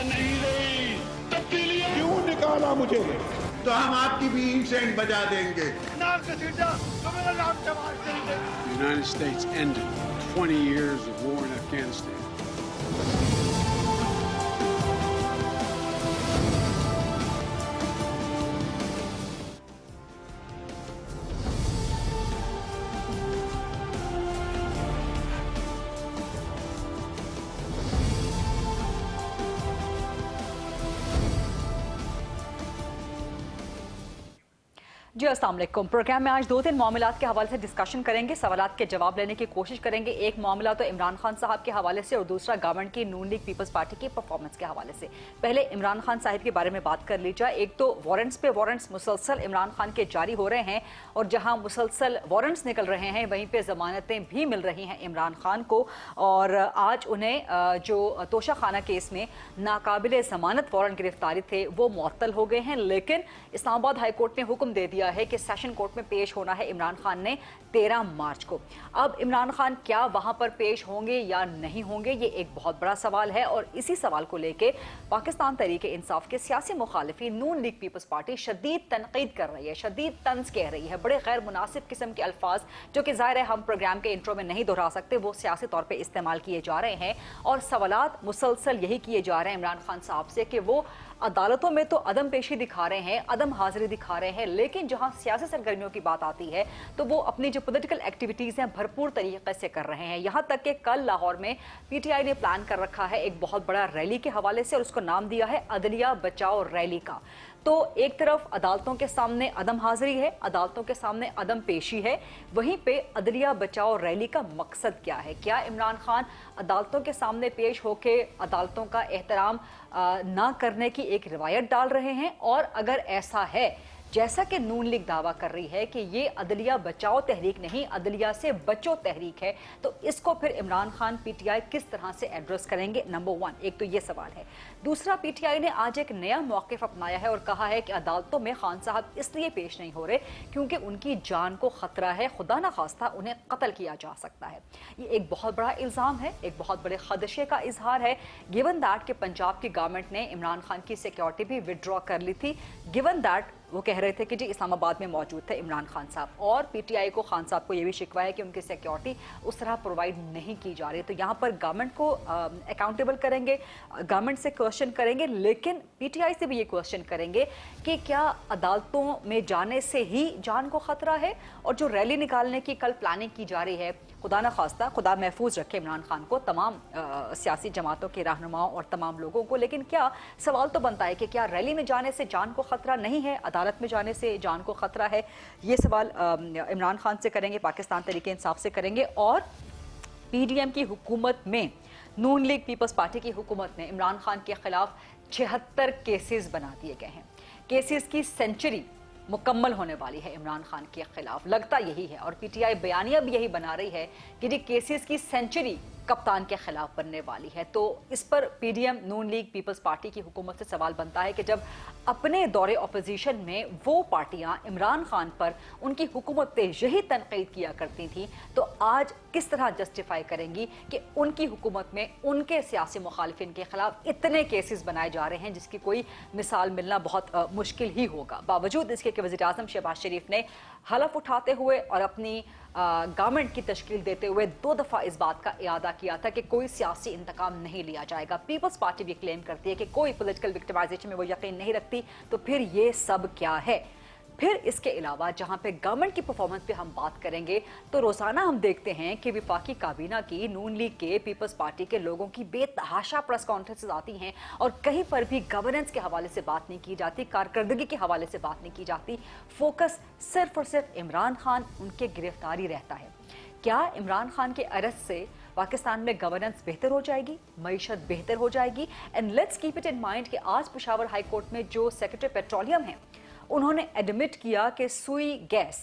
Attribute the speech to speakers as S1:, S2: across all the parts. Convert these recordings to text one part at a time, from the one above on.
S1: नहीं रही तब्दीलियां।
S2: क्यों निकाला मुझे?
S3: तो हम आपकी भी इंसेंट बजा देंगे।
S4: The United States ended 20 years of war in Afghanistan.
S5: जी अस्सलाम वालेकुम। प्रोग्राम में आज दो तीन मामलात के हवाले से डिस्कशन करेंगे, सवालात के जवाब लेने की कोशिश करेंगे। एक मामला तो इमरान खान साहब के हवाले से और दूसरा गवर्नमेंट की नून लीग पीपल्स पार्टी की परफॉर्मेंस के हवाले से। पहले इमरान खान साहब के बारे में बात कर ली जाए। एक तो वारंट्स पे वारंट्स मुसलसल इमरान खान के जारी हो रहे हैं और जहाँ मुसलसल वारंट्स निकल रहे हैं वहीं पर ज़मानतें भी मिल रही हैं इमरान खान को। और आज उन्हें जो तोशा खाना केस में नाकाबिल ज़मानत वारंट गिरफ्तारी थे वो मुअत्तल हो गए हैं, लेकिन इस्लामाबाद हाई कोर्ट ने हुक्म दे दिया है कि सेशन कोर्ट में पेश होना है इमरान खान ने 13 मार्च को। अब इमरान खान क्या वहां पर पेश होंगे या नहीं होंगे, ये एक बहुत बड़ा सवाल है। और इसी सवाल को लेके पाकिस्तान तहरीक इंसाफ के सियासी मुखालिफी नून लीग पीपल्स पार्टी शदीद तनकीद कर रही है, शदीद तंज कह रही है। बड़े गैर मुनासिब किस्म के अल्फाज जो कि ज़ाहिर है हम प्रोग्राम के इंट्रो में नहीं दोहरा सकते, वो सियासी तौर पर इस्तेमाल किए जा रहे हैं। और सवालात मुसलसल यही किए जा रहे हैं इमरान खान साहब से कि वो अदालतों में तो अदम पेशी दिखा रहे हैं, अदम हाजिरी दिखा रहे हैं, लेकिन जहां सियासी सरगर्मियों की बात आती है तो वो अपनी जो पॉलिटिकल एक्टिविटीज़ हैं भरपूर तरीके से कर रहे हैं। यहाँ तक कि कल लाहौर में पीटीआई ने प्लान कर रखा है एक बहुत बड़ा रैली के हवाले से और उसको नाम दिया है अदलिया बचाओ रैली का। तो एक तरफ अदालतों के सामने अदम हाजिरी है, अदालतों के सामने अदम पेशी है, वहीं पे अदलिया बचाओ रैली का मकसद क्या है? क्या इमरान खान अदालतों के सामने पेश होकर अदालतों का एहतराम ना करने की एक रिवायत डाल रहे हैं? और अगर ऐसा है, जैसा कि नून लीग दावा कर रही है कि ये अदलिया बचाओ तहरीक नहीं अदलिया से बचो तहरीक है, तो इसको फिर इमरान खान पीटीआई किस तरह से एड्रेस करेंगे? नंबर वन, एक तो ये सवाल है। दूसरा, पीटीआई ने आज एक नया मौक़िफ़ अपनाया है और कहा है कि अदालतों में खान साहब इसलिए पेश नहीं हो रहे क्योंकि उनकी जान को ख़तरा है, खुदा न खास्ता उन्हें कत्ल किया जा सकता है। ये एक बहुत बड़ा इल्ज़ाम है, एक बहुत बड़े खदशे का इजहार है, गिवन दैट कि पंजाब की गवर्नमेंट ने इमरान खान की सिक्योरिटी भी विदड्रॉ कर ली थी, गिवन दैट वो कह रहे थे कि जी इस्लामाबाद में मौजूद थे इमरान खान साहब। और पीटीआई को खान साहब को ये भी शिकवा है कि उनकी सिक्योरिटी उस तरह प्रोवाइड नहीं की जा रही। तो यहाँ पर गवर्नमेंट को अकाउंटेबल करेंगे, गवर्नमेंट से क्वेश्चन करेंगे, लेकिन पीटीआई से भी ये क्वेश्चन करेंगे कि क्या अदालतों में जाने से ही जान को ख़तरा है? और जो रैली निकालने की कल प्लानिंग की जा रही है, खुदा न खास्ता खुदा महफूज रखे इमरान खान को, तमाम सियासी जमातों के रहनुमाओं और तमाम लोगों को, लेकिन क्या सवाल तो बनता है कि क्या रैली में जाने से जान को ख़तरा नहीं है, अदालत में जाने से जान को ख़तरा है? ये सवाल इमरान खान से करेंगे, पाकिस्तान तहरीक इंसाफ से करेंगे। और पीडीएम की हुकूमत में नून लीग पीपल्स पार्टी की हुकूमत में इमरान खान के खिलाफ 76 केसेस बना दिए गए हैं। केसेस की सेंचुरी मुकम्मल होने वाली है इमरान खान के खिलाफ, लगता यही है। और पीटीआई बयानिया भी यही बना रही है कि जी केसेस की सेंचुरी कप्तान के खिलाफ बनने वाली है। तो इस पर पीडीएम नून लीग पीपल्स पार्टी की हुकूमत से सवाल बनता है कि जब अपने दौरे ऑपोजिशन में वो पार्टियां इमरान खान पर उनकी हुकूमत पे यही तनकीद किया करती थी, तो आज किस तरह जस्टिफाई करेंगी कि उनकी हुकूमत में उनके सियासी मुखालिफिन के खिलाफ इतने केसेस बनाए जा रहे हैं जिसकी कोई मिसाल मिलना बहुत मुश्किल ही होगा। बावजूद इसके कि वज़ीर आज़म शहबाज शरीफ ने हलफ उठाते हुए और अपनी गवर्नमेंट की तश्कील देते हुए 2 दफ़ा इस बात का इयादा किया था कि कोई सियासी इंतकाम नहीं लिया जाएगा। पीपल्स पार्टी भी क्लेम करती है कि कोई पॉलिटिकल विक्टिमाइजेशन में वो यकीन नहीं रखती। तो फिर ये सब क्या है? फिर इसके अलावा जहां पे गवर्नमेंट की परफॉर्मेंस पे हम बात करेंगे तो रोज़ाना हम देखते हैं कि विफाकी काबीना की, नून लीग के, पीपल्स पार्टी के लोगों की बेतहाशा प्रेस कॉन्फ्रेंसेस आती हैं और कहीं पर भी गवर्नेंस के हवाले से बात नहीं की जाती, कारकर्दगी के हवाले से बात नहीं की जाती। फोकस सिर्फ और सिर्फ इमरान खान, उनके गिरफ्तारी रहता है। क्या इमरान खान के अरेस्ट से पाकिस्तान में गवर्नेंस बेहतर हो जाएगी, मईशत बेहतर हो जाएगी? And let's keep it in mind कि आज पेशावर हाई कोर्ट में जो सेक्रेटरी पेट्रोलियम है, उन्होंने एडमिट किया कि सुई गैस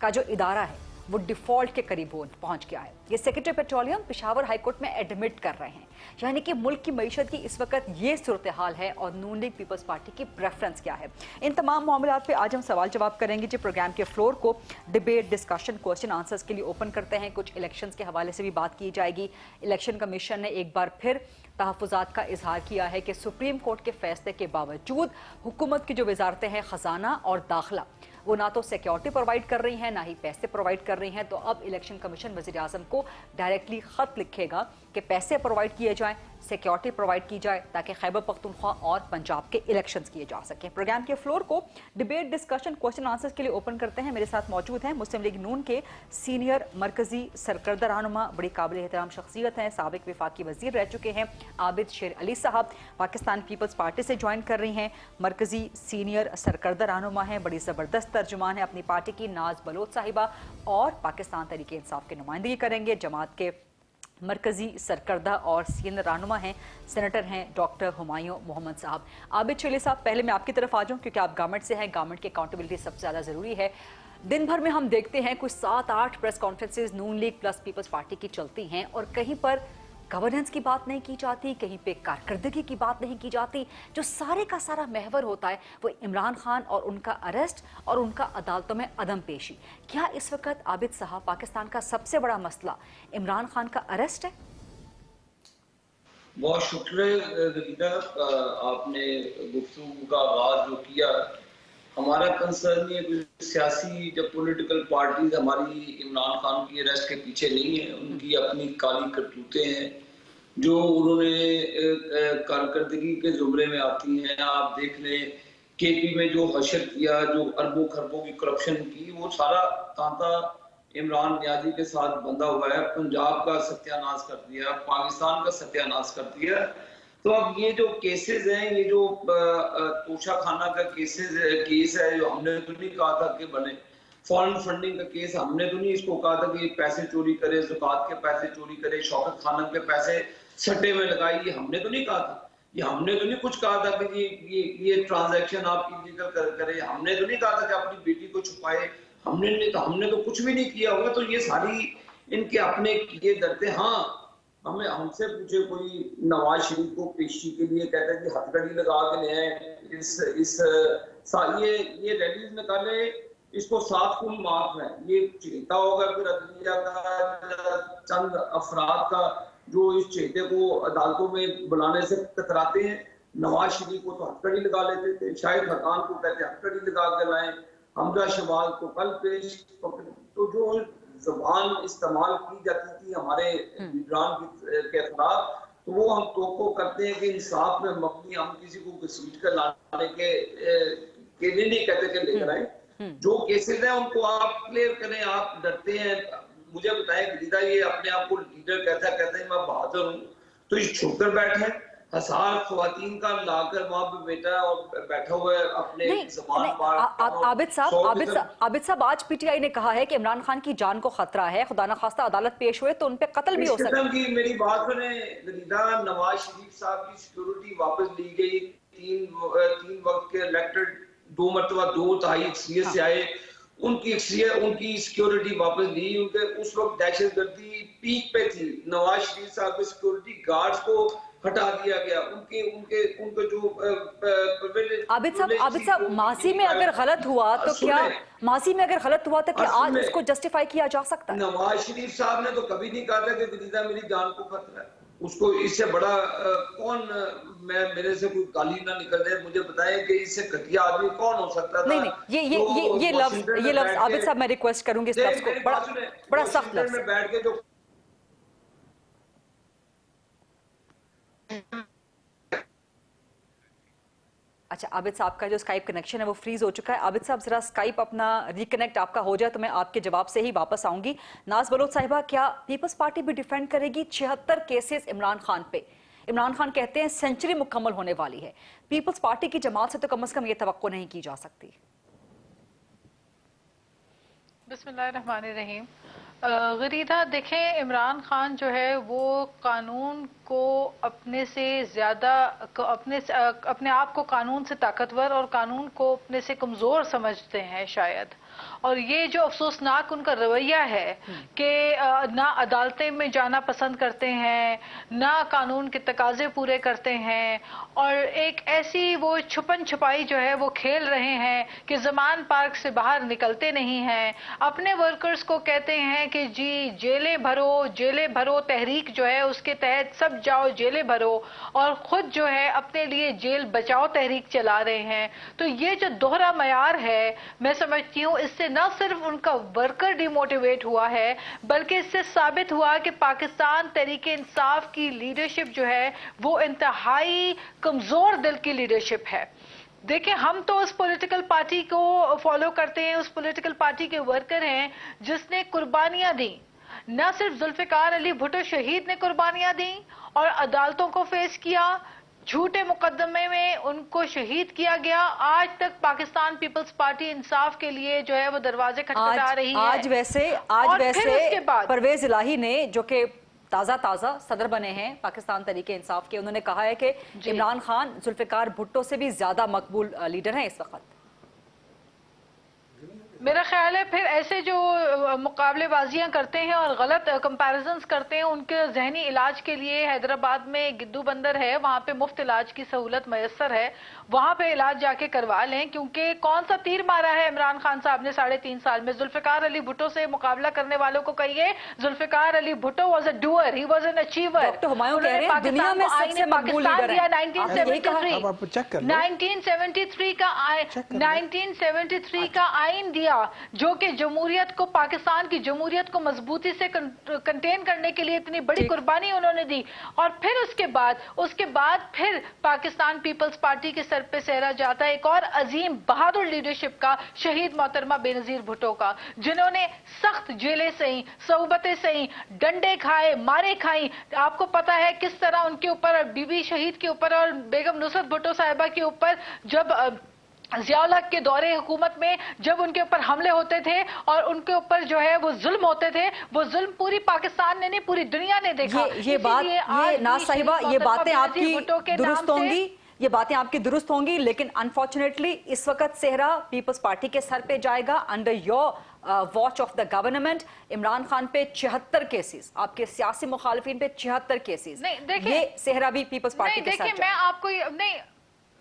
S5: का जो इदारा है वो डिफॉल्ट के करीब पहुंच गया है। ये सेक्रेटरी पेट्रोलियम पेशावर हाईकोर्ट में एडमिट कर रहे हैं, यानी कि मुल्क की मईशत की इस वक्त ये सूरत हाल है और नून लीग पीपल्स पार्टी की प्रेफरेंस क्या है। इन तमाम मामलात पे आज हम सवाल जवाब करेंगे। जो प्रोग्राम के फ्लोर को डिबेट, डिस्कशन, क्वेश्चन आंसर्स के लिए ओपन करते हैं। कुछ इलेक्शंस के हवाले से भी बात की जाएगी। इलेक्शन कमीशन ने एक बार फिर तहफ़्फ़ुज़ात का इजहार किया है कि सुप्रीम कोर्ट के फैसले के बावजूद हुकूमत की जो वजारतें हैं ख़जाना और दाखिला, वो ना तो सिक्योरिटी प्रोवाइड कर रही हैं ना ही पैसे प्रोवाइड कर रही हैं। तो अब इलेक्शन कमीशन वज़ीर आज़म को डायरेक्टली ख़त लिखेगा कि पैसे प्रोवाइड किए जाएं, सिक्योरिटी प्रोवाइड की जाए, ताकि खैबर पख्तूनख्वा और पंजाब के इलेक्शंस किए जा सकें। प्रोग्राम के फ्लोर को डिबेट, डिस्कशन, क्वेश्चन आंसर्स के लिए ओपन करते हैं। मेरे साथ मौजूद हैं मुस्लिम लीग नून के सीनियर मरकजी सरकर्दा रहनुमा, बड़ी काबिल एहतराम शख्सियत हैं, साबिक वफाकी वजीर रह चुके हैं, आबिद शेर अली साहब पाकिस्तान पीपल्स पार्टी से ज्वाइन कर रही हैं, मरकजी सीनियर सरकर्दा रहनुमा हैं, बड़ी ज़बरदस्त तर्जुमान है अपनी पार्टी की, नाज बलोच साहिबा, और पाकिस्तान तहरीक इंसाफ की नुमाइंदगी करेंगे, जमात के मरकजी सरकर्दा और सीनियर रहनुमा हैं, सेनेटर हैं डॉक्टर हुमायूं मोहम्मद साहब। आबिद शेर साहब, पहले मैं आपकी तरफ आ जाऊं क्योंकि आप गवर्नमेंट से हैं, गवर्नमेंट की अकाउंटेबिलिटी सबसे ज़्यादा ज़रूरी है। दिन भर में हम देखते हैं कुछ 7-8 प्रेस कॉन्फ्रेंसेज नून लीग प्लस पीपल्स पार्टी की चलती हैं और कहीं पर गवर्नेंस की बात नहीं की जाती, कहीं पे कारकर्दगी की बात नहीं की जाती। जो सारे का सारा महवर होता है वो इमरान खान और उनका अरेस्ट और उनका अदालतों में अदम पेशी। क्या इस वक्त आबिद साहब पाकिस्तान का सबसे बड़ा मसला इमरान खान का अरेस्ट है?
S2: बहुत शुक्रिया, आपने गुफ्तगू का आगाज जो किया। हमारा कंसर्न ये सियासी जब पॉलिटिकल पार्टीज हमारी इमरान खान की अरेस्ट के पीछे नहीं है, उनकी अपनी काली करतूतें हैं जो उन्होंने कारकर्दगी के जुमरे में आती हैं। आप देख लें केपी में जो हशर किया, जो अरबों खरबों की करप्शन की, वो सारा तांता इमरान नियाजी के साथ बंधा हुआ है। पंजाब का सत्यानाश कर दिया, पाकिस्तान का सत्यानाश कर दिया। तो अब ये जो केसेस हैं, ये जो तोशा खाना का केस है, जो हमने तो नहीं कहा था कि बने, फॉरेन फंडिंग का केस हमने तो नहीं इसको कहा था कि पैसे चोरी करे, ज़कात के पैसे चोरी करे, शौकत खानम के पैसे सट्टे में लगाए, ये हमने तो नहीं कहा था। ये हमने तो नहीं कुछ कहा था कि ये ट्रांजैक्शन आप इलीगल करे। हमने तो नहीं कहा था कि अपनी बेटी को छुपाए। हमने तो कुछ भी नहीं किया होगा। तो ये सारी इनके अपने किए डरते। हाँ, हमें हमसे पूछे कोई नवाज शरीफ को पेशी के लिए कहता है कि हथकड़ी लगा के ले आए, ये रैलीज निकाले, इसको 7 खून माफ है, ये चेता होगा फिर अदलिया का चंद अफराद का जो इस चेते को अदालतों में बुलाने से कतराते हैं। नवाज शरीफ को तो हथकड़ी लगा लेते थे, शाहिद हकान को कहते हथकड़ी लगा के लाए, हमजा शवाल को कल पेश। तो जो ज़बान इस्तेमाल की जाती थी हमारे लीडरान के खिलाफ, तो वो हम तोको करते हैं कि इंसाफ में मबनी हम किसी को घसीट कर लाने के लिए नहीं कहते कि लेकर आए। जो केसेस हैं उनको आप क्लियर करें। आप डरते हैं, मुझे बताएं गरीदा ये अपने आप को लीडर कहते हैं मैं बहादुर हूँ, तो ये छुप कर बैठे हजार ख्वातीन का लाकर वहां पे बेटा और बैठा हुआ है अपने ज़बान पर।
S5: आबिद साहब, आज पीटीआई ने कहा है कि इमरान खान की जान को खतरा है, खुदा न खास्ता अदालत पेश हुए तो उन पे कत्ल भी हो सकता है।
S2: मेरी बात सुने, नवाज शरीफ साहब की सिक्योरिटी वापस ली गई। 3 वक्त के इलेक्टेड 2 मरतबा 2/3 अक्सरियत से आए, उनकी सिक्योरिटी वापस ली। उनके उस वक्त दहशतगर्दी पीक पे थी। नवाज शरीफ साहब के सिक्योरिटी गार्ड्स को हटा दिया गया। उनके जो
S5: आबिद साहब माजी में अगर गलत हुआ तो क्या आज उसको जस्टिफाई किया जा सकता है?
S2: नवाज शरीफ साहब ने तो कभी नहीं कहा था कि गरीदा मेरी जान को खतरा है। उसको इससे बड़ा मेरे से कोई गाली ना निकल जाए, मुझे बताएं कि इससे घटिया आदमी कौन हो सकता था?
S5: नहीं, ये लफ्ज आबिद साहब मैं रिक्वेस्ट करूंगी, इस लफ्ज को बड़ा सख्त लफ्ज
S2: में बैठ के जो
S5: अच्छा, आबिद साहब का जो स्काइप कनेक्शन है वो फ्रीज हो चुका है। आबिद साहब जरा स्काइप अपना रिकनेक्ट आपका हो जाए तो मैं आपके जवाब से ही वापस आऊंगी। नाज बलोच साहिबा, क्या पीपल्स पार्टी भी डिफेंड करेगी 76 केसेस इमरान खान पे? इमरान खान कहते हैं सेंचुरी मुकम्मल होने वाली है, पीपल्स पार्टी की जमात से तो कम से कम ये तवक्को नहीं की जा सकती।
S6: बिस्मिल्लाहिर्रहमानिर्रहीम। गरीदा देखें, इमरान खान जो है वो कानून को अपने से ज़्यादा अपने आप को कानून से ताकतवर और कानून को अपने से कमज़ोर समझते हैं शायद। और ये जो अफसोसनाक उनका रवैया है कि ना अदालतें में जाना पसंद करते हैं, ना कानून के तकाजे पूरे करते हैं, और एक ऐसी वो छुपन छुपाई जो है वो खेल रहे हैं कि ज़मान पार्क से बाहर निकलते नहीं हैं। अपने वर्कर्स को कहते हैं कि जी जेलें भरो, तहरीक जो है उसके तहत सब जाओ जेलें भरो, और खुद जो है अपने लिए जेल बचाओ तहरीक चला रहे हैं। तो ये जो दोहरा मयार है, मैं समझती हूँ इससे न सिर्फ उनका वर्कर डिमोटिवेट हुआ है, बल्कि इससे साबित हुआ कि पाकिस्तान तहरीके इंसाफ की लीडरशिप जो है वो इंतहाई कमजोर दिल की लीडरशिप है। देखिए, हम तो उस पॉलिटिकल पार्टी को फॉलो करते हैं, उस पॉलिटिकल पार्टी के वर्कर हैं जिसने कुर्बानियां दी। न सिर्फ जुल्फिकार अली भुट्टो शहीद ने कुर्बानियां दी और अदालतों को फेस किया, झूठे मुकदमे में उनको शहीद किया गया। आज तक पाकिस्तान पीपल्स पार्टी इंसाफ के लिए जो है वो दरवाजे खटखटा रही है।
S5: आज वैसे परवेज इलाही ने, जो कि ताज़ा सदर बने हैं पाकिस्तान तहरीके इंसाफ के, उन्होंने कहा है कि इमरान खान जुल्फिकार भुट्टो से भी ज्यादा मकबूल लीडर हैं इस वक्त।
S6: मेरा ख्याल है फिर ऐसे जो मुकाबलेबाजियां करते हैं और गलत कंपैरिजन्स करते हैं, उनके जहनी इलाज के लिए हैदराबाद में गिद्दू बंदर है, वहाँ पे मुफ्त इलाज की सहूलत मैसर है, वहाँ पे इलाज जाके करवा लें। क्योंकि कौन सा तीर मारा है इमरान खान साहब ने 3.5 साल में? जुल्फिकार अली भुट्टो से मुकाबला करने वालों को कहिए, Zulfikar Ali Bhutto was a doer, he was an achiever.
S5: Doctor Humayun कह रहे हैं दुनिया में सबसे मकबूल लीडर है।
S6: 1973 का आइन दिया जो कि जमहूरियत को, पाकिस्तान की जमहूरियत को मजबूती से कंटेन करने के लिए इतनी बड़ी कुर्बानी उन्होंने दी। और फिर उसके बाद फिर पाकिस्तान पीपल्स पार्टी के सर पे सहरा जाता है एक और अजीम बहादुर लीडरशिप का, शहीद मोहतरमा बेनजीर भुट्टो का, जिन्होंने सख्त जेलें सही, सौबतें सही, डंडे खाए, मारे खाई। आपको पता है किस तरह उनके ऊपर, बीबी शहीद के ऊपर और बेगम नुसरत भुट्टो साहिबा के ऊपर, जब ज़ियाउल हक के दौरे हुकूमत में जब उनके ऊपर हमले होते थे और उनके ऊपर जो है वो जुल्म होते थे, वो जुल्म पूरी पाकिस्तान ने नहीं पूरी दुनिया ने देखा।
S5: ये नाज साहिबा, ये बातें आपकी दुरुस्त होंगी, ये बातें आपकी दुरुस्त होंगी, लेकिन अनफॉर्चुनेटली इस वक्त सेहरा पीपल्स पार्टी के सर पे जाएगा under your watch of the government. Imran Khan पे 76 केसेस, आपके सियासी मुखालिफिन पे 76 केसेस, ये सेहरा भी पीपल्स पार्टी के साथ।
S6: मैं आपको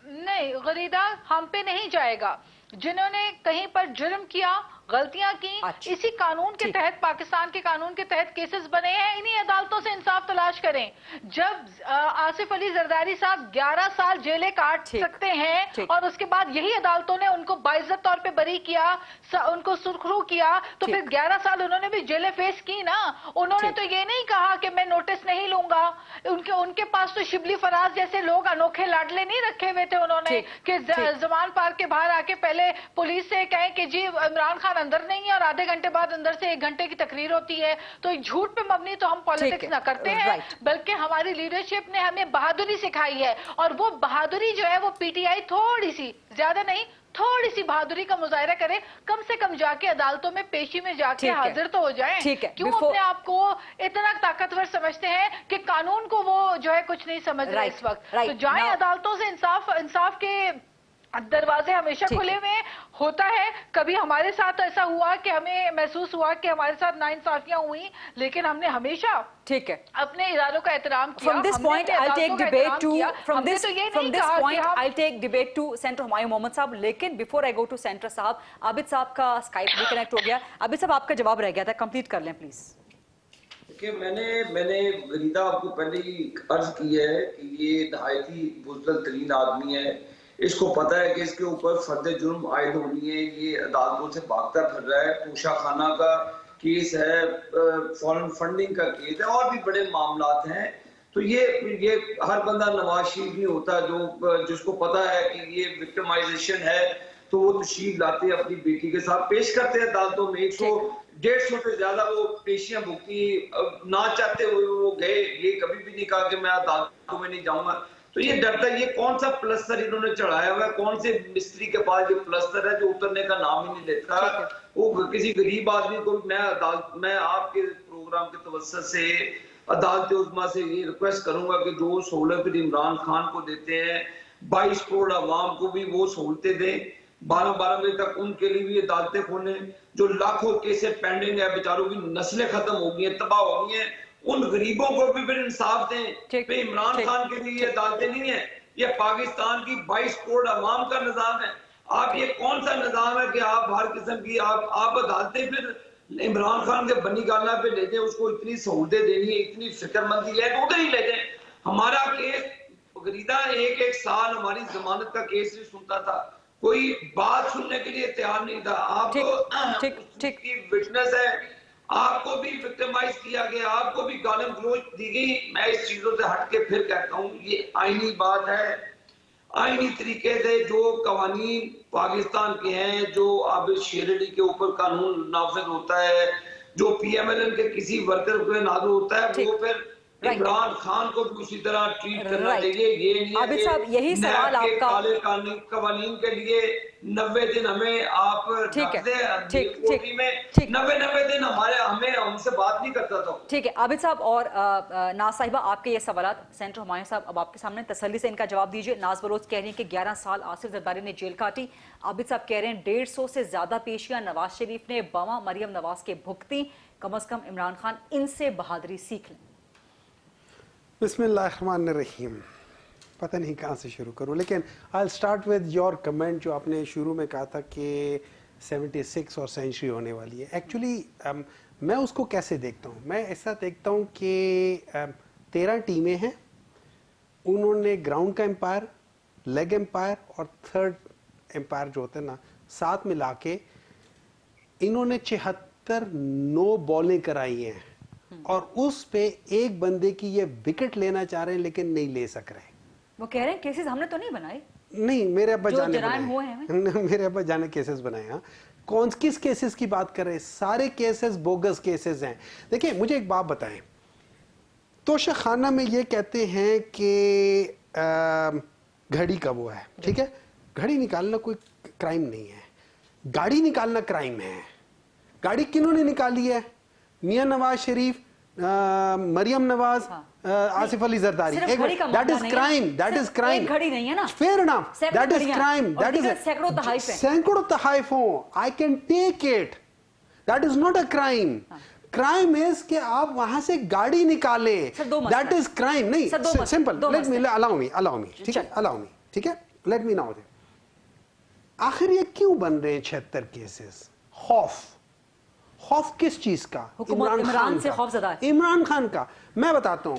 S6: नहीं गरीदा, हम पे नहीं जाएगा। जिन्होंने कहीं पर जुर्म किया, गलतियां की, इसी कानून के तहत, पाकिस्तान के कानून के तहत केसेस बने हैं, इन्हीं अदालतों से इंसाफ तलाश करें। जब आसिफ अली जरदारी साहब 11 साल जेलें काट सकते हैं और उसके बाद यही अदालतों ने उनको बाइज्जत तौर पे बरी किया, उनको सुरखरू किया, तो फिर 11 साल उन्होंने भी जेलें फेस की ना। उन्होंने तो ये नहीं कहा कि मैं नोटिस नहीं लूंगा। उनके पास तो शिबली फराज जैसे लोग अनोखे लाडले नहीं रखे हुए थे उन्होंने कि ज़मान पार्क के बाहर आके पहले पुलिस से कहें कि जी इमरान खान अंदर नहीं है और आधे घंटे बाद अंदर से 1 घंटे की तकरीर होती है। तो झूठ पे मबनी तो हम पॉलिटिक्स ना करते हैं, बल्कि हमारी लीडरशिप ने हमें बहादुरी सिखाई है, और वो बहादुरी जो है वो पीटीआई थोड़ी सी, ज्यादा नहीं, थोड़ी सी बहादुरी का मुजाहिरा करे, कम से कम जाके अदालतों में पेशी में जाके हाजिर तो हो जाएं। क्यों अपने आप को इतना ताकतवर समझते हैं कि कानून को वो जो है कुछ नहीं समझ रहे इस वक्त। तो जाएं अदालतों से, इंसाफ के दरवाजे हमेशा खुले हुए होता है। कभी हमारे साथ ऐसा हुआ कि हमें महसूस हुआ कि हमारे साथ नाइंसाफियां हुई, लेकिन हमने हमेशा अपने इरादों का एहतराम किया।
S5: From this point, I'll take debate to Senator Humayun Mohammad साहब, लेकिन before I go to Senator साहब, आबिद साहब का स्काइप रिकनेक्ट हो गया। आबिद साहब, आपका जवाब रह गया था, कंप्लीट कर लें प्लीज।
S2: कि मैंने गरीदा आपको पहले ही अर्ज की है कि ये नहायती बुज़दिल तरीन आदमी है। इसको पता है कि इसके ऊपर फर्द जुर्म आयद होनी है, ये अदालतों से भागता फिर रहा है, पूशा खाना का केस है, फॉरेन फंडिंग का केस है, और भी बड़े मामलात हैं। तो ये हर बंदा नवाज शरीफ नहीं होता जो जिसको पता है कि ये विक्टिमाइजेशन है, तो वो तशरीफ लाते अपनी बेटी के साथ पेश करते हैं अदालतों में। 100-150 से ज्यादा वो पेशियां भुगती, ना चाहते हुए वो गए, ये कभी भी नहीं कहा कि मैं अदालतों में नहीं जाऊंगा। तो ये डरता है, ये कौन सा प्लस्तर इन्होंने चढ़ाया हुआ है, कौन से मिस्त्री के पास ये प्लस्तर है जो उतरने का नाम ही नहीं लेता। वो किसी गरीब आदमी को, मैं आपके प्रोग्राम के तवज्जुह से अदालत उज़्मा से ये रिक्वेस्ट करूंगा कि जो सहूलत इमरान खान को देते हैं 22 करोड़ अवाम को भी वो सहूलतें दें। 12 बजे तक उनके लिए भी अदालतें खोलें। जो लाखों केसें पेंडिंग है, बेचारों की नस्लें खत्म हो गई हैं, तबाह हो गई हैं, उन गरीबों को भी फिर इंसाफ दें। पे इमरान खान के लिए ये अदालतें नहीं है, ये पाकिस्तान की 22 करोड़ अवाम का निजाम है। आप ये कौन सा निजाम है कि आप हर किस्म की आप अदालतें फिर इमरान खान के बनी गाला पे ले दें, उसको इतनी सहूलतें देनी है, इतनी फिक्रमंदी है तो उधर ही ले दें। हमारा केस गरीदा एक साल हमारी जमानत का केस नहीं सुनता था, कोई बात सुनने के लिए तैयार नहीं था। आप की विटनेस है, आपको भी विक्टिमाइज किया गया, आपको भी गालिम गलौज दी गई। मैं इस चीजों से हट के फिर कहता हूँ ये आईनी बात है, आईनी तरीके से जो कवानीन पाकिस्तान के हैं, जो अब शेर अली के ऊपर कानून नाफिज होता है, जो PMLN के किसी वर्कर पे नाज़िल होता है, वो फिर इमरान खान को भी उसी तरह ट्रीट करना चाहिए। ये नहीं है
S5: आबिद साहब, यही सवाल आपका
S2: काले कवानीन के लिए 90 दिन हमें आप
S5: ठीक है
S2: 90 दिन हमें हमसे बात नहीं करता था।
S5: ठीक है आबिद साहब और नाज साहिबा, आपके ये सवालात सेंटर हुमायूं साहब अब आपके सामने, तसल्ली से इनका जवाब दीजिए। नाज बलोच कह रही हैं कि 11 साल आसिफ जरदारी ने जेल काटी। आबिद साहब कह रहे हैं 150 से ज्यादा पेशियां नवाज शरीफ ने बमा मरियम नवाज के भुगती, कम से कम इमरान खान इनसे बहादुरी सीख लें।
S7: बिस्मिल्लाहिर्रहमानिर्रहीम, पता नहीं कहाँ से शुरू करूँ, लेकिन I start with your comment जो आपने शुरू में कहा था कि 76 और सेंचुरी होने वाली है। एक्चुअली मैं उसको कैसे देखता हूँ, मैं ऐसा देखता हूँ कि 13 टीमें हैं, उन्होंने ग्राउंड का एम्पायर, लेग एम्पायर और थर्ड एम्पायर जो होते हैं ना, साथ मिला के इन्होंने 74 नो बॉलें कराई हैं और उस पे एक बंदे की ये विकेट लेना चाह रहे हैं लेकिन नहीं ले सक रहे।
S5: वो कह रहे हैं केसेस हमने तो नहीं बनाए।
S7: नहीं, मेरे अब्बा जाने
S5: बनाए,
S7: मेरे अब्बा जाने केसेस बनाए। हाँ, कौन किस केसेस की बात कर रहे हैं? सारे केसेस बोगस केसेस हैं। देखिए मुझे एक बात बताएं, तोशा खाना में ये कहते हैं कि घड़ी का वो है, ठीक है, घड़ी निकालना कोई क्राइम नहीं है, गाड़ी निकालना क्राइम है। गाड़ी किन्होंने निकाली है? Mian Nawaz Sharif, Maryam Nawaz, Asif Ali Zardari. That is crime, that is crime.
S5: घड़ी नहीं है ना,
S7: fair enough, that is crime, that is सैकड़ों तहाइफ हो, I can take it, that is not a crime. Crime is कि आप वहां से गाड़ी निकाले, दैट इज क्राइम। नहीं, simple, let me allow me, ठीक है, अलाउ मी, ठीक है, लेट मी नाउ। आखिर ये क्यों बन रहे हैं 76 केसेस? खौफ किस चीज का?
S5: इमरान से खौफ ज़्यादा है।
S7: इमरान खान का। मैं बताता हूं,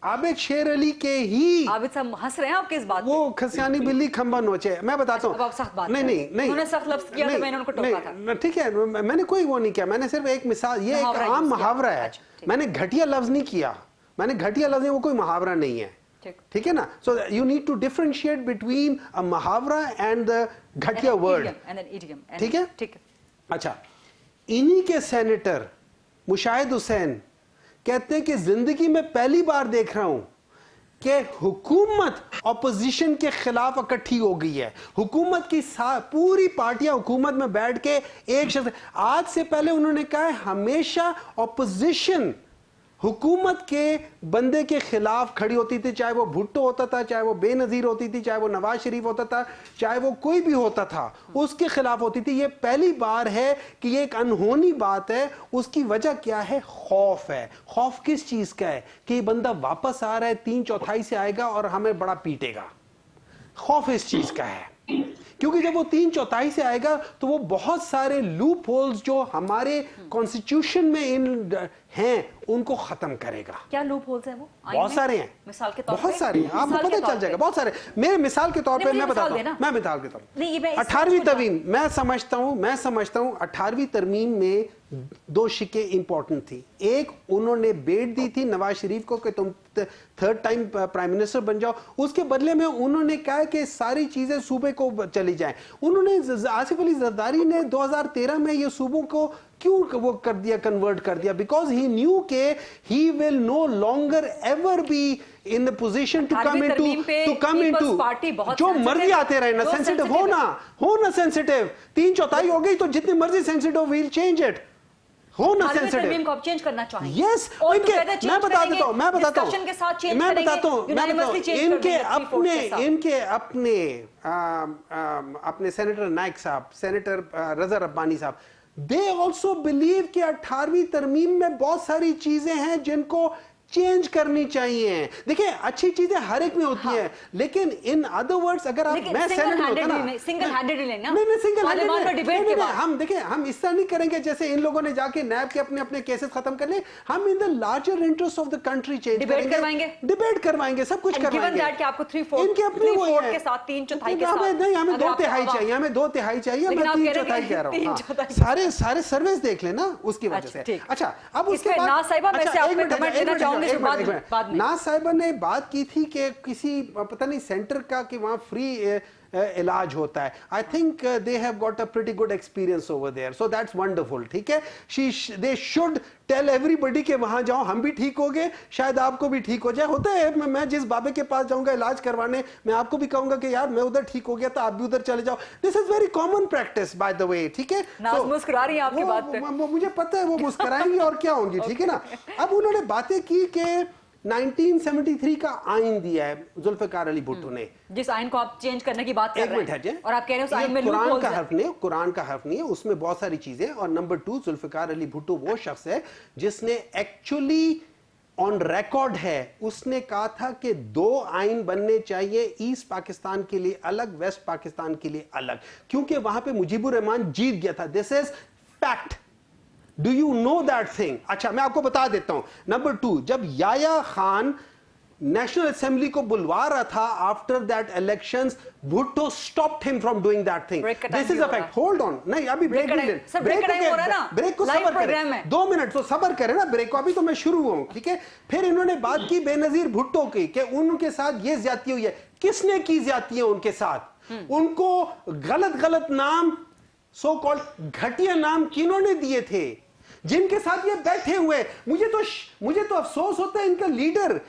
S7: आबिद शेर अली के ही,
S5: आबिद साहब हंस रहे हैं आपके इस बात,
S7: वो खसियानी बिल्ली खंबा नोचे। मैं बताता हूं, नहीं,
S5: उन्होंने सख्त लफ्ज किया तो मैंने उनको टोका था।
S7: ठीक है, मैंने कोई वो नहीं किया, मैंने सिर्फ एक मिसाल, ये एक आम मुहावरा है। मैंने घटिया लफ्ज नहीं किया, मैंने घटिया लफ्ज, वो कोई मुहावरा नहीं है, ठीक है ना। So you need to differentiate between a मुहावरा एंड द घटिया वर्ड, ठीक है। अच्छा, इन्हीं के सेनेटर मुशाहिद हुसैन कहते हैं कि जिंदगी में पहली बार देख रहा हूं कि हुकूमत ऑपोजिशन के खिलाफ इकट्ठी हो गई है। हुकूमत की पूरी पार्टियां हुकूमत में बैठ के एक शख्स, आज से पहले उन्होंने कहा है हमेशा ऑपोजिशन हुकूमत के बंदे के खिलाफ खड़ी होती थी, चाहे वो भुट्टो होता था, चाहे वो बेनजीर होती थी, चाहे वो नवाज शरीफ होता था, चाहे वो कोई भी होता था, उसके खिलाफ होती थी। ये पहली बार है कि ये एक अनहोनी बात है। उसकी वजह क्या है? खौफ है। खौफ किस चीज का है? कि ये बंदा वापस आ रहा है, 3/4 से आएगा और हमें बड़ा पीटेगा। खौफ इस चीज का है, क्योंकि जब वो 3/4 से आएगा तो वो बहुत सारे लूप होल्स जो हमारे कॉन्स्टिट्यूशन में इन हैं उनको खत्म करेगा।
S5: क्या लूप होल्स हैं वो?
S7: बहुत सारे हैं,
S5: मिसाल के तौर पे,
S7: बहुत सारे हैं, आपको पता चल जाएगा। बहुत सारे, मेरे मिसाल के तौर पे मैं बताता हूं, मैं मिसाल के तौर पे 18वीं तरमीम, मैं समझता हूं 18वीं तरमीम में 2 शिक्के इंपॉर्टेंट थी। एक, उन्होंने बेट दी थी नवाज शरीफ को कि तुम 3rd टाइम प्राइम मिनिस्टर बन जाओ। उसके बदले में उन्होंने कहा कि सारी चीजें सूबे को चली जाएं। उन्होंने, आसिफ अली जरदारी ने 2013 में ये सूबों को क्यों वो कर दिया, कन्वर्ट कर दिया? बिकॉज ही न्यू के he will no longer ever be in the position to come into जो मर्जी आते रहे ना। सेंसिटिव हो ना सेंसिटिव। 3/4 हो गई तो जितनी मर्जी सेंसिटिव, वील चेंज इट। होना सेंसिटिव
S5: को आप चेंज करना चाहेंगे?
S7: यस, मैं बता देता हूँ
S5: डिस्कशन के साथ चेंज
S7: मैं बताता हूँ अपने सेनेटर नाइक साहब, सेनेटर रजा रब्बानी साहब, दे ऑल्सो बिलीव कि 18वीं तरमीम में बहुत सारी चीजें हैं जिनको चेंज करनी चाहिए। देखिए अच्छी चीजें हर एक में होती हैं, लेकिन इन अदर वर्ड्स अगर आप मैं
S5: सिंगल हैंडेडली नहीं डिबेट के बाद
S7: हम देखिए हम इस तरह नहीं करेंगे जैसे इन लोगों ने जाके नैब के अपने अपने केसेस खत्म कर ले। हम in the larger interest of the country change
S5: debate
S7: करवाएंगे, सब कुछ करवाएंगे।
S5: कि आपको 3/4 के साथ 3/4 के साथ
S7: नहीं, हमें 2/3 चाहिए, हमें 2/3 चाहिए, मैं 3/4 कह रहा हूँ। सारे सर्विस देख लेना उसकी वजह से। अच्छा अब उसके बाद नाज साहिबा ने बात की थी कि किसी पता नहीं सेंटर का कि वहां फ्री इलाज होता है। I think they have got a pretty good experience over there, so that's wonderful. ठीक है, दे शुड टेल एवरीबडी के वहां जाओ, हम भी ठीक हो गए, शायद आपको भी ठीक हो जाए। होता है मैं जिस बाबे के पास जाऊंगा इलाज करवाने, मैं आपको भी कहूंगा कि यार मैं उधर ठीक हो गया तो आप भी उधर चले जाओ। This is very common practice by the वे। ठीक है,
S5: मुस्कुरा रही है आपकी बात पे,
S7: मुझे पता है वो मुस्कुराएंगी और क्या होंगी। ठीक है ना, अब उन्होंने बातें की कि 1973 का आइन दिया है जुल्फिकार अली भुट्टो ने,
S5: जिस आइन को आप चेंज करने की बात कर रहे हैं, और आप कह रहे हैं उस आइन में
S7: कुरान का हर्फ नहीं है, उसमें बहुत सारी चीजें। और नंबर 2, जुल्फिकार अली भुट्टो वो शख्स है जिसने एक्चुअली ऑन रिकॉर्ड है, उसने कहा था कि 2 आइन बनने चाहिए, ईस्ट पाकिस्तान के लिए अलग, वेस्ट पाकिस्तान के लिए अलग, क्योंकि वहां पे मुजीबुर रहमान जीत गया था। This is fact. Do you know that thing? अच्छा मैं आपको बता देता हूं। नंबर 2, जब याया खान नेशनल असेंबली को बुलवा रहा था after that elections, Bhutto stopped him from doing that thing. This is a fact. Hold on, नहीं अभी ब्रेक को सबर करें, 2 मिनट तो सबर करें ना, ब्रेक को अभी तो मैं शुरू हूं। ठीक है, फिर इन्होंने बात की बेनजीर भुट्टो की कि उनके साथ ये ज्यादती हुई है। किसने की ज्यादती है उनके साथ? उनको गलत नाम, सो कॉल्ड घटिया नाम किन्होंने दिए थे, जिनके साथ ये बैठे हुए? मुझे तो अफसोस होता है इनका लीडर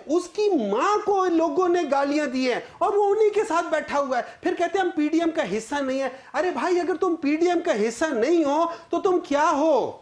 S7: उसकी मां को लोगों ने गालियां दी हैं और वो उन्हीं के साथ बैठा हुआ है। फिर कहते हैं हम पीडीएम का हिस्सा नहीं है। अरे भाई अगर तुम पीडीएम का हिस्सा नहीं हो तो तुम क्या हो?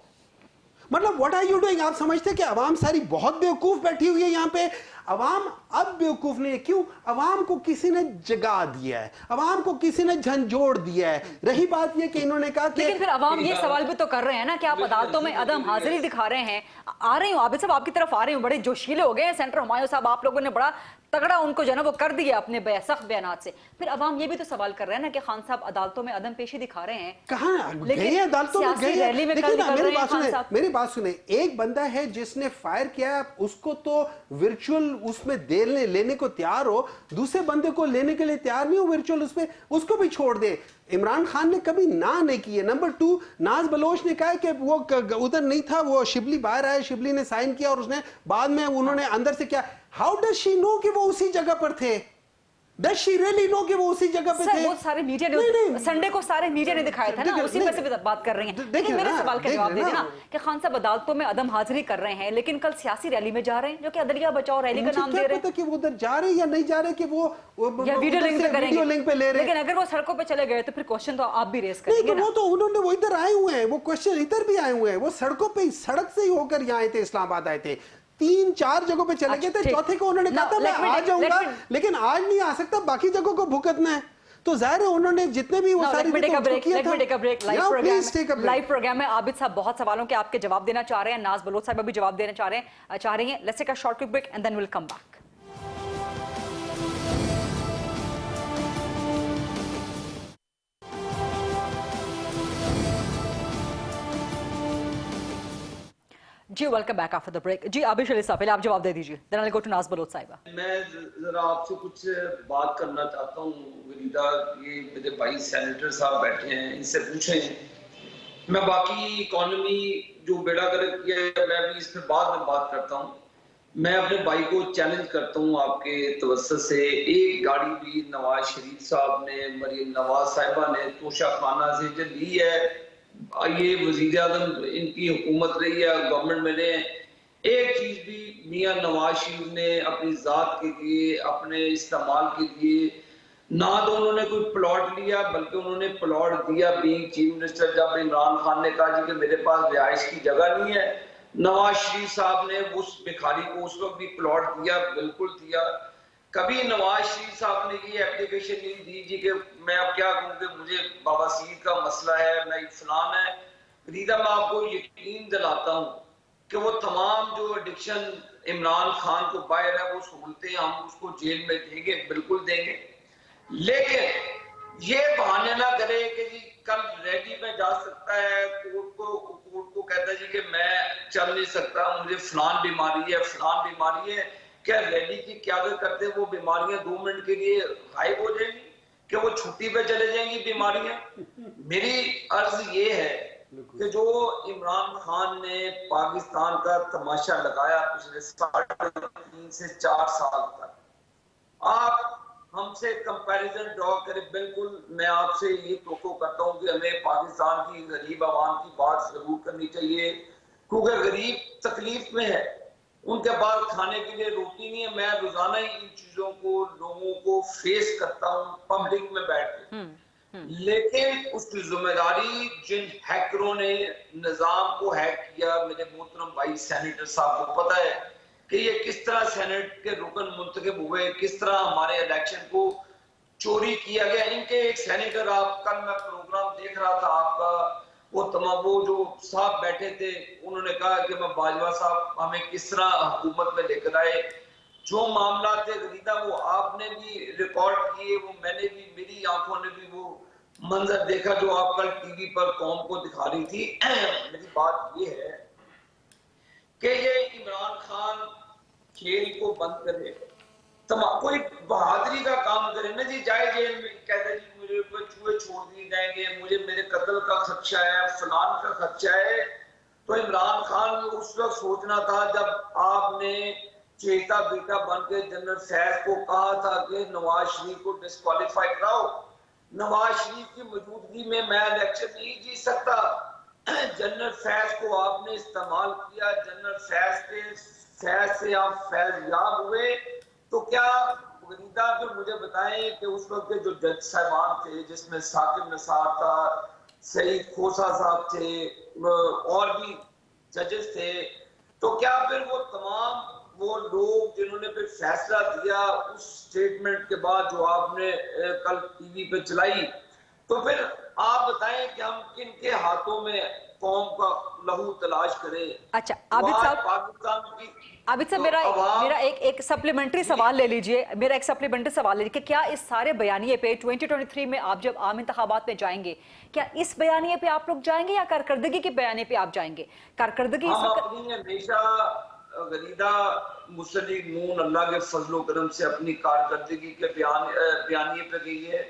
S7: मतलब व्हाट आर यू डूइंग? आप समझते हैं कि अवाम सारी बहुत बेवकूफ बैठी हुई है यहाँ पे? अवाम अब बेवकूफ नहीं है। क्यों? अवाम को किसी ने जगा दिया है, अवाम को किसी ने झंझोड़ दिया है। रही बात ये कि इन्होंने कहा कि
S5: लेकिन फिर अवाम ये सवाल भी तो कर रहे हैं ना कि आप अदालतों में अदम हाजिरी दिखा रहे हैं। आ रही हूँ आबिद साहब, आपकी तरफ आ रही हूँ, बड़े जोशीले हो गए हैं सेंटर हुमायूं साहब, आप लोगों ने बड़ा तगड़ा उनको जो है ना वो कर दिया अपने सख्त बयानात से। फिर अवाम ये भी तो सवाल कर रहे हैं ना कि खान साहब अदालतों में अदम पेशी दिखा रहे हैं।
S7: कहाँ गए अदालतों में? गए हैं। देखिए ना, मेरी बात सुने, एक बंदा है जिसने फायर किया, उसको तो वर्चुअल उसमें लेने को तैयार हो, दूसरे बंदे को लेने के लिए तैयार नहीं हो वर्चुअल उसमें, उसको भी छोड़ दे। इमरान खान ने कभी ना नहीं की है। नंबर 2, नाज बलोच ने कहा कि वो उधर नहीं था, वो शिबली बाहर आया, शिबली ने साइन किया और उसने बाद में उन्होंने अंदर से क्या। हाउ डज शी नो कि वो उसी जगह पर थे? Does she really know कि वो उसी जगह पे थे?
S5: वो सारे मीडिया ने संडे को सारे मीडिया ने दिखाया था ना, उसी पे से बात कर रही हैं। लेकिन मेरे सवाल का जवाब दे देना कि खान साहब अदालतों में अदम हाजिरी कर रहे हैं, लेकिन कल सियासी रैली में जा रहे हैं जो कि अदलिया बचाओ रैली का नाम दे रहे हैं।
S7: कि वो उधर जा रहे हैं या नहीं जा रहे, कि वो
S5: वीडियो लिंक पे करेंगे,
S7: ले रहे हैं।
S5: लेकिन अगर वो सड़कों पे चले गए तो फिर क्वेश्चन तो आप भी रेस करेंगे ना।
S7: वो तो उन्होंने वो इधर आए हुए हैं, वो क्वेश्चन इधर भी आए हुए हैं। वो सड़कों पे सड़क से ही होकर यहाँ आए थे, इस्लामाबाद आए थे, 3-4 जगहों पे चले गए थे। चौथे को उन्होंने कहा था मैं आ जाऊंगा, लेकिन आज नहीं आ सकता, बाकी जगहों को भुगतना है। तो जाहिर है उन्होंने जितने भी वो सारी
S5: लाइव प्रोग्राम में आबिद साहब बहुत सवालों के आपके जवाब देना चाह रहे हैं, नाज बलोच साहब भी जवाब देना चाह रही हैं। Let's take a short quick break and then will come back. जी welcome back after the break. जी आबिश अली साहब पहले आप जवाब दे दीजिए, then I will go to Naz Baloch साहिबा।
S2: मैं जरा आपसे कुछ बात करना चाहता हूँ वरीदा, ये मेरे भाई सेनेटर साहब बैठे हैं, इनसे पूछें। मैं बाकी इकोनॉमी जो बेड़ा गर्क किया है मैं भी इस पर बाद में बात करता हूँ। मैं अपने भाई को चैलेंज करता हूँ आपके तवज्जुह से, एक गाड़ी भी नवाज शरीफ साहब ने, मरियम नवाज साहिबा ने तोशा खाना से जो ली है, ये वजीर आजम इनकी हुकूमत रही है, गवर्नमेंट में रहे, एक चीज भी मियां नवाज शरीफ ने अपनी जात के लिए, अपने इस्तेमाल के लिए نہ تو انہوں نے کوئی پلاٹ لیا بلکہ انہوں نے پلاٹ دیا بینگ چیف منسٹر جب عمران خان نے کہا جی کہ میرے پاس رہائش کی جگہ نہیں ہے. نواز شریف صاحب نے اس بھکاری کو اس وقت بھی پلاٹ دیا, بالکل دیا. کبھی نواز شریف صاحب نے یہ اپلیکیشن نہیں دی جی کہ میں اب کیا کہوں کہ مجھے بواسیر کا مسئلہ ہے, میں فلان ہے. ریدہ میں آپ کو یقین دلاتا ہوں کہ وہ تمام جو ایڈکشن عمران خان کو باہر ہے وہ سہولتیں ہم اس کو جیل میں دیں گے, بالکل دیں گے. لیکن یہ بہانے نہ کرے کہ جی کل ریڈی میں جا سکتا ہے, کورٹ کو کہتا ہے جی کہ میں چل نہیں سکتا, مجھے فلان بیماری ہے, فلان بیماری ہے. کیا ریڈی کی قیادت کرتے وہ بیماریاں 2 منٹ کے لیے غائب ہو جائیں گی, کہ وہ چھٹی پہ چلے جائیں گی بیماریاں؟ میری عرض یہ ہے کہ جو عمران خان نے پاکستان کا تماشا لگایا پچھلے 3.5 سے 4 سال تک, آپ ہم سے کمپیریزن ڈرا کرے. بالکل میں آپ سے یہ توقع کرتا ہوں کہ ہمیں پاکستان کی غریب عوام کی بات ضرور کرنی چاہیے, کیونکہ غریب تکلیف میں ہے, ان کے پاس کھانے کے لیے روٹی نہیں ہے. میں روزانہ ہی ان چیزوں کو لوگوں کو فیس کرتا ہوں پبلک میں بیٹھ کے. لیکن اس کی ذمہ داری جن ہیکروں نے نظام کو ہیک کیا, میرے محترم بھائی سینیٹر صاحب کو پتہ ہے کہ یہ کس طرح سینٹ کے رکن منتخب ہوئے, کس طرح ہمارے الیکشن کو چوری کیا گیا. ان کے ایک سینیٹر, آپ کل میں پروگرام دیکھ رہا تھا آپ کا, وہ تمام وہ جو صاحب بیٹھے تھے انہوں نے کہا کہ میں باجوہ صاحب ہمیں کس طرح حکومت میں لے کر آئے. جو معاملات تھے غریدہ وہ آپ نے بھی ریکارڈ کیے, وہ میں نے بھی, میری آنکھوں نے بھی وہ منظر دیکھا جو آپ کل ٹی وی پر قوم کو دکھا رہی تھی. میری بات یہ ہے کہ یہ عمران خان کھیل کو بند کرے, کوئی بہادری کا کام کرے نا جی, جائے جیل میں کہتے ہیں جی مجھے چوہے چھوڑ دیے جائیں گے, مجھے میرے قتل کا خدشہ ہے, فلان کا خدشہ ہے. تو عمران خان کو اس وقت سوچنا تھا جب آپ نے چیتا بیٹا بن کے جنرل فیض کو کہا تھا کہ نواز شریف کو ڈسکوالیفائی کراؤ, نواز شریف کی موجودگی میں الیکشن نہیں جیت سکتا. جنرل فیض کو آپ نے استعمال کیا, جنرل فیض سے آپ فیض یاب ہوئے. تو کیا غریدہ پھر مجھے بتائیں کہ اس وقت کے جو جج صاحبان تھے جس میں ثاقب نثار تھا, سعید کھوسہ صاحب تھے, اور بھی ججز تھے, تو کیا پھر وہ تمام وہ لوگ جنہوں نے پھر فیصلہ دیا اس سٹیٹمنٹ کے بعد جو آپ نے کل ٹی وی پہ چلائی, تو پھر آپ بتائیں کہ ہم کن کے ہاتھوں میں قوم کا لہو تلاش کریں؟
S5: اچھا عابد صاحب,
S2: پاکستان کی
S5: عابد صاحب میرا ایک سپلیمنٹری سوال لے لیجئے, کہ کیا اس سارے بیانیے پہ 2023 میں آپ جب عام انتخابات میں جائیں گے, کیا اس بیانیے پہ آپ لوگ جائیں گے یا کارکردگی کے بیانیے پہ آپ جائیں گے؟ کارکردگی
S2: ہم اپنی ہمیشہ غریدہ مسلم نون اللہ کے فضل و کرم سے اپنی کارکردگی کے بیانیے پہ گئی ہے.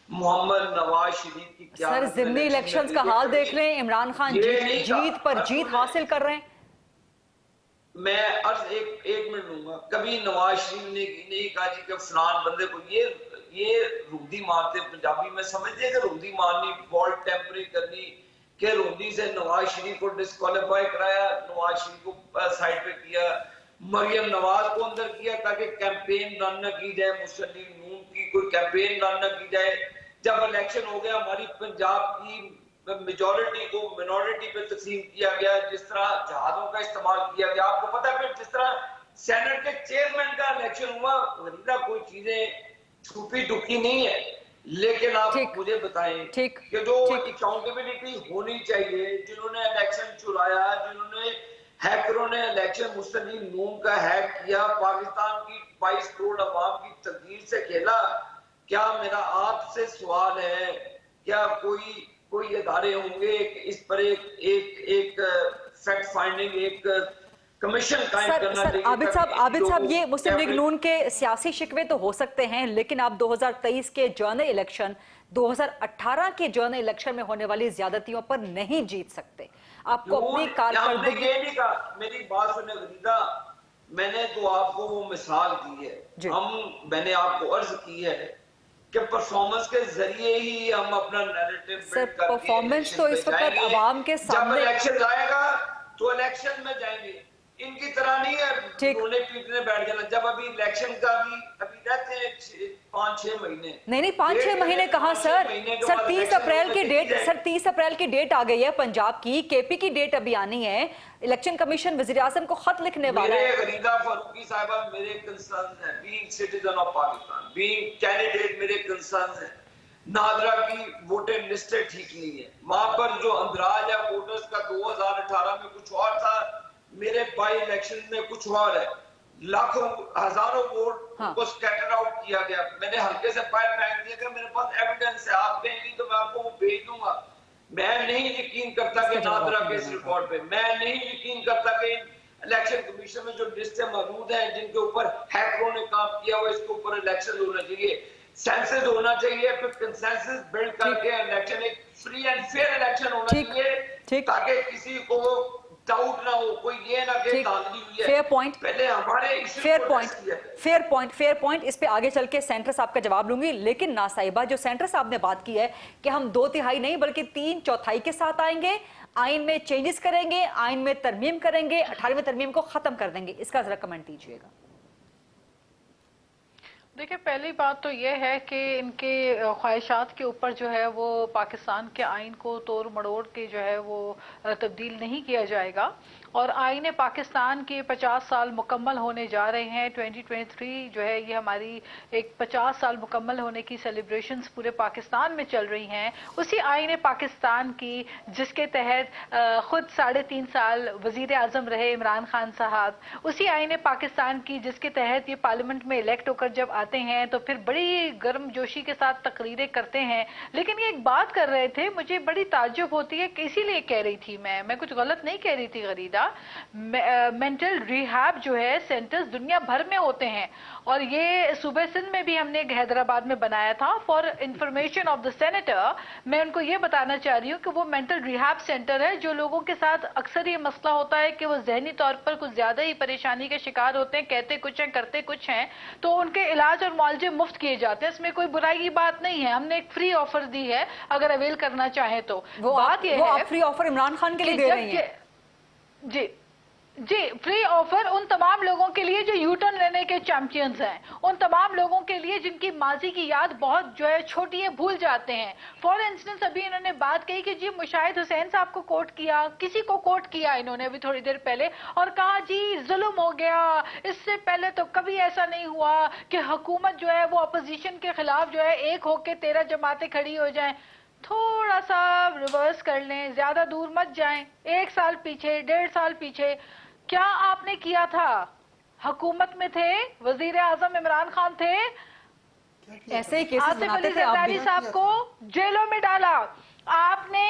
S2: محمد نواز شریف کی کیا
S5: سر ضمنی الیکشنز کا حال دیکھ لیں, عمران خان جیت پر جیت حاصل کر رہے ہیں.
S2: میں عرض ایک منٹ لوں گا. کبھی نواز شریف نے نہیں کہا جی کہ فلان بندے کو یہ رودی مارتے, پنجابی میں سمجھتے ہیں کہ رودی مارنی, بال ٹیمپری کرنی, کہ رودی سے نواز شریف کو ڈسکوالیفائی کرایا, نواز شریف کو سائڈ پہ کیا, مریم نواز کو اندر کیا تاکہ کیمپین رن نہ کی جائے, مسلم نون کی کوئی کیمپین رن نہ کی جائے. جب الیکشن ہو گیا ہماری پنجاب کی میجورٹی کو منورٹی پہ تقسیم کیا گیا, جس طرح جہازوں کا استعمال کیا گیا. آپ کو پتہ ہے پھر جس طرح سینٹ کے چیئرمین کا الیکشن ہوا, غریدہ کوئی چیزیں چھپی ڈکی نہیں ہے. لیکن آپ مجھے بتائیں کہ جو اکاؤنٹیبلٹی ہونی چاہیے, جنہوں نے الیکشن چرایا, جنہوں نے ہیکروں نے الیکشن مسلم نون کا ہیک کیا, پاکستان کی 22 کروڑ عوام کی تقدیر سے کھیلا, کیا میرا آپ سے سوال ہے کیا کوئی ادارے ہوں گے کہ اس پر ایک فیکٹ فائنڈنگ, ایک کمیشن قائم کرنا چاہیے؟
S5: عابد صاحب یہ مسلم لیگ نون کے سیاسی شکوے تو ہو سکتے ہیں, لیکن آپ 2023 کے جنرل الیکشن, 2018 کے جنرل الیکشن میں ہونے والی زیادتیوں پر نہیں جیت سکتے. آپ کو اپنی کارکردگی,
S2: یہ نہیں کہا, میری بات سنیں غریدہ, میں نے تو آپ کو وہ مثال دی ہے, میں نے آپ کو عرض کی ہے کہ پرفارمنس کے ذریعے ہی ہم اپنا نیریٹو بلڈ کرتے ہیں.
S5: پرفارمنس تو اس وقت عوام کے سامنے,
S2: جب الیکشن آئے گا تو الیکشن میں جائیں گے, ان کی طرح نہیں ہے رونے پیٹنے بیٹھ جانا. جب ابھی الیکشن کا ابھی رہتے ہیں 5-6 महीने
S5: नहीं 5-6 महीने कहाँ सर 30 अप्रैल की डेट सर 30 अप्रैल की डेट आ गई है पंजाब की, केपी की डेट अभी आनी है, इलेक्शन कमीशन वज़ीर आज़म को खत लिखने वाला है।
S2: गरीदा फारूकी साहिबा मेरे कंसर्न है, being citizen of Pakistan, being candidate मेरे कंसर्न है। नादरा की वोटर लिस्टें ठीक नहीं है, वहां पर जो अंदराज है वोटर्स का 2018 में कुछ और था, मेरे बाई इलेक्शन में कुछ और है, लाखों हजारों वोट को स्कैटर आउट किया गया। मैंने हल्के से पैर फेंक दिया कि मेरे पास एविडेंस है, आप देंगी तो मैं आपको वो भेज दूंगा। मैं नहीं यकीन करता कि नादरा के इस रिकॉर्ड पे, मैं नहीं यकीन करता कि इलेक्शन कमीशन में जो लिस्टें मौजूद हैं जिनके ऊपर हैकरों ने काम किया हुआ, इसके ऊपर इलेक्शन होना चाहिए, सेंसस होना चाहिए, फिर कंसेंसस बिल्ड करके इलेक्शन एक फ्री एंड फेयर इलेक्शन होना चाहिए ताकि किसी को डाउट ना हो, कोई ये ना कि धांधली हुई है।
S5: फेयर पॉइंट,
S2: पहले हमारे
S5: फेयर पॉइंट, इस पे आगे चल के सेंटर साहब का जवाब लूंगी। लेकिन ना साहिबा, जो सेंटर साहब ने बात की है कि हम 2/3 नहीं बल्कि 3/4 के साथ आएंगे, आइन में चेंजेस करेंगे, आइन में तरमीम करेंगे, 18वीं तरमीम को खत्म कर देंगे, इसका जरा कमेंट दीजिएगा।
S6: देखिए, पहली बात तो ये है कि इनके ख्वाहिशात के ऊपर जो है वो पाकिस्तान के आइन को तोड़ मड़ोड़ के जो है वो तब्दील नहीं किया जाएगा। और आईन पाकिस्तान के 50 साल मुकम्मल होने जा रहे हैं। 2023 जो है ये हमारी एक 50 साल मुकम्मल होने की सेलिब्रेशंस पूरे पाकिस्तान में चल रही हैं। उसी आईन पाकिस्तान की जिसके तहत खुद 3.5 साल वजीर आज़म रहे इमरान खान साहब, उसी आईन पाकिस्तान की जिसके तहत ये पार्लियामेंट में इलेक्ट होकर जब आते हैं तो फिर बड़ी गर्मजोशी के साथ तकरीरें करते हैं। लेकिन ये एक बात कर रहे थे, मुझे बड़ी ताज्जुब होती है कि इसीलिए कह रही थी मैं कुछ गलत नहीं कह रही थी गरीदा। मेंटल रिहैब जो है सेंटर्स दुनिया भर में होते हैं और ये सूबे सिंध में भी हमने हैदराबाद में बनाया था। For information of the senator, मैं उनको ये बताना चाह रही हूँ कि वो मेंटल रिहैब सेंटर है जो लोगों के साथ अक्सर ये मसला होता है कि वो जहनी तौर पर कुछ ज्यादा ही परेशानी के शिकार होते हैं, कहते कुछ हैं करते कुछ हैं, तो उनके इलाज और मुआवजे मुफ्त किए जाते हैं। इसमें कोई बुराई की बात नहीं है, हमने एक फ्री ऑफर दी है अगर अवेल करना चाहे तो।
S5: वो बात ये है फ्री ऑफर इमरान खान के लिए दे रही हैं।
S6: जी फ्री ऑफर उन तमाम लोगों के लिए जो यू टर्न लेने के चैंपियंस हैं, उन तमाम लोगों के लिए जिनकी माजी की याद बहुत जो है छोटी है, भूल जाते हैं। फॉर इंस्टेंस अभी इन्होंने बात कही कि जी मुशाहिद हुसैन साहब को कोट किया, किसी को कोट किया इन्होंने अभी थोड़ी देर पहले और कहा जी जुल्म हो गया, इससे पहले तो कभी ऐसा नहीं हुआ कि हुकूमत जो है वो अपोजिशन के खिलाफ जो है एक होके 13 जमातें खड़ी हो जाएं। थोड़ा सा रिवर्स कर लें, ज्यादा दूर मत जाएं, 1 साल पीछे 1.5 साल पीछे क्या आपने किया था? हुकूमत में थे, वजीर आजम इमरान खान थे,
S5: ऐसे ही केसेस बनाते थे।
S6: जरदारी साहब को जेलों में डाला, आपने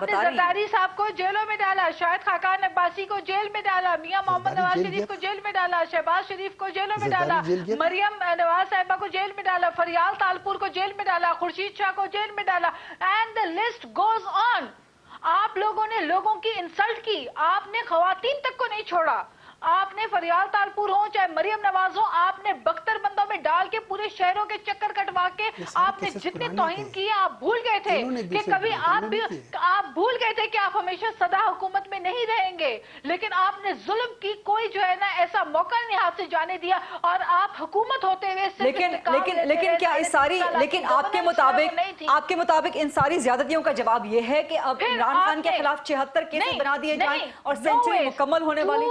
S6: जरदारी साहब को जेलों में डाला, शाहिद खाकान अब्बासी को जेल में डाला, मियां मोहम्मद नवाज शरीफ को जेल में डाला, शहबाज शरीफ को जेलों में डाला, मरियम नवाज साहिबा को जेल में डाला, फरियाल तालपुर को जेल में डाला, खुर्शीद शाह को जेल में डाला, and the list goes on. आप लोगों ने लोगों की इंसल्ट की, आपने खवातीन तक को नहीं छोड़ा। आपने फरियाल तालपुर हो चाहे मरियम नवाज हो, आपने बख्तर बंदों में डाल के पूरे शहरों के चक्कर कटवा के आपने जितने तौहीन किए आप भूल गए थे कि कभी आप भूल गए थे कि आप हमेशा सदा हुकूमत में नहीं रहेंगे। लेकिन आपने जुल्म की कोई जो है ना ऐसा मौका नहीं हाथ से जाने दिया और आप हुकूमत होते हुए
S5: लेकिन क्या इस सारी लेकिन आपके मुताबिक इन सारी ज्यादतियों का जवाब ये है कि अब इमरान खान के खिलाफ 76 केस बना दिए जाएं और सेंचुरी मुकम्मल होने वाली।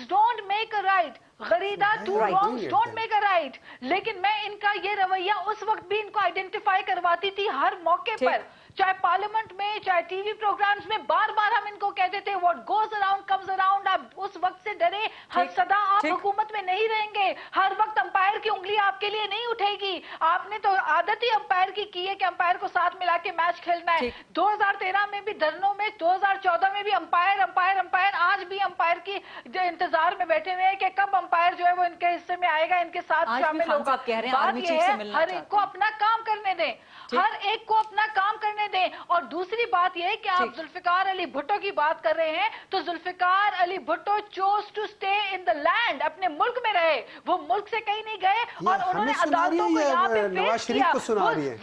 S6: Don't make a right, गरीदा, two wrongs don't make a right। लेकिन मैं इनका ये रवैया उस वक्त भी इनको आइडेंटिफाई करवाती थी हर मौके पर, चाहे पार्लियामेंट में चाहे टीवी प्रोग्राम्स में, बार बार हम इनको कहते थे what goes around comes around. आप उस वक्त से डरे, हर सदा आप हुकूमत में नहीं रहेंगे, हर वक्त अंपायर की उंगली आपके लिए नहीं उठेगी। आपने तो आदत ही अंपायर की है कि अंपायर को साथ मिला के मैच खेलना है। 2013 में भी धरनों में, 2014 में भी अंपायर अंपायर अंपायर, आज भी अंपायर की इंतजार में बैठे हुए हैं कि कब अंपायर जो है वो इनके हिस्से में आएगा, इनके साथ शामिल होगा। बात यह है हर एक को अपना काम करने दें, हर एक को अपना काम करने दें। और दूसरी बात यह है कि आप जुल्फिकार अली भुट्टो की बात कर रहे हैं, तो Zulfikar Ali Bhutto chose to stay in the land, अपने मुल्क में रहे, वो मुल्क से कहीं नहीं गए और उन्होंने अदालतों को यहाँ पे पेश किया।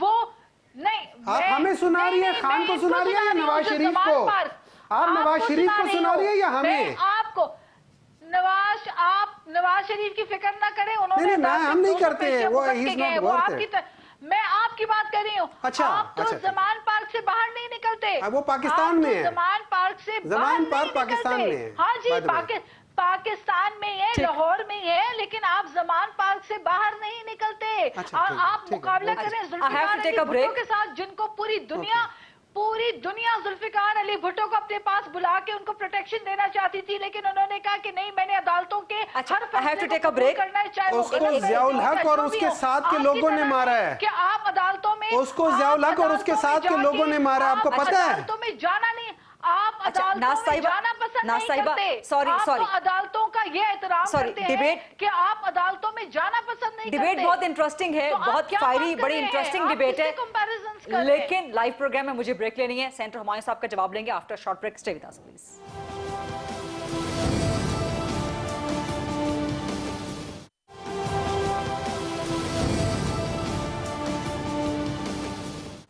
S6: वो नहीं,
S7: आप हमें सुना रही है, खान को सुना रही है या नवाज शरीफ को? आप नवाज शरीफ को सुना रही है या हमें?
S6: आपको नवाज, आप नवाज शरीफ की फिक्र ना करें, उन्होंने
S7: हम नहीं करते हैं, वो
S6: आपकी मैं आपकी बात कर रही हूँ।
S7: अच्छा,
S6: आप तो जमान पार्क से बाहर नहीं निकलते,
S7: वो पाकिस्तान में है,
S6: जमान पार्क से
S7: जमान पार्क पाकिस्तान में है।
S6: हाँ जी, पाकिस्तान में है, लाहौर में है, लेकिन आप जमान पार्क से बाहर नहीं निकलते। और आप मुकाबला करें जुल्फिकार अली भुट्टो के साथ, जिनको पूरी दुनिया जुल्फिकार अली भुट्टो को अपने पास बुला के उनको प्रोटेक्शन देना चाहती थी, लेकिन उन्होंने कहा कि नहीं, मैंने अदालतों के हर फैसले को कबूल करना है, चाहे वो
S7: उसको ज़ियाउल हक और उसके साथ के लोगों ने मारा है।
S6: कि आप अदालतों में,
S7: उसको ज़ियाउल हक और उसके साथ के लोगों ने मारा, आपको पता है?
S6: अदालतों में जाना नहीं, आप अदालतों में जाना पसंद नहीं करते।
S5: सॉरी
S6: अदालतों का ये एहतराम करते हैं कि आप अदालतों में जाना पसंद नहीं करते।
S5: डिबेट बहुत इंटरेस्टिंग है, बहुत फायरी, बड़ी इंटरेस्टिंग डिबेट है, लेकिन लाइव प्रोग्राम में मुझे ब्रेक लेनी है। सेनेटर हुमायूं साहब का जवाब लेंगे after short break. Stay with us please.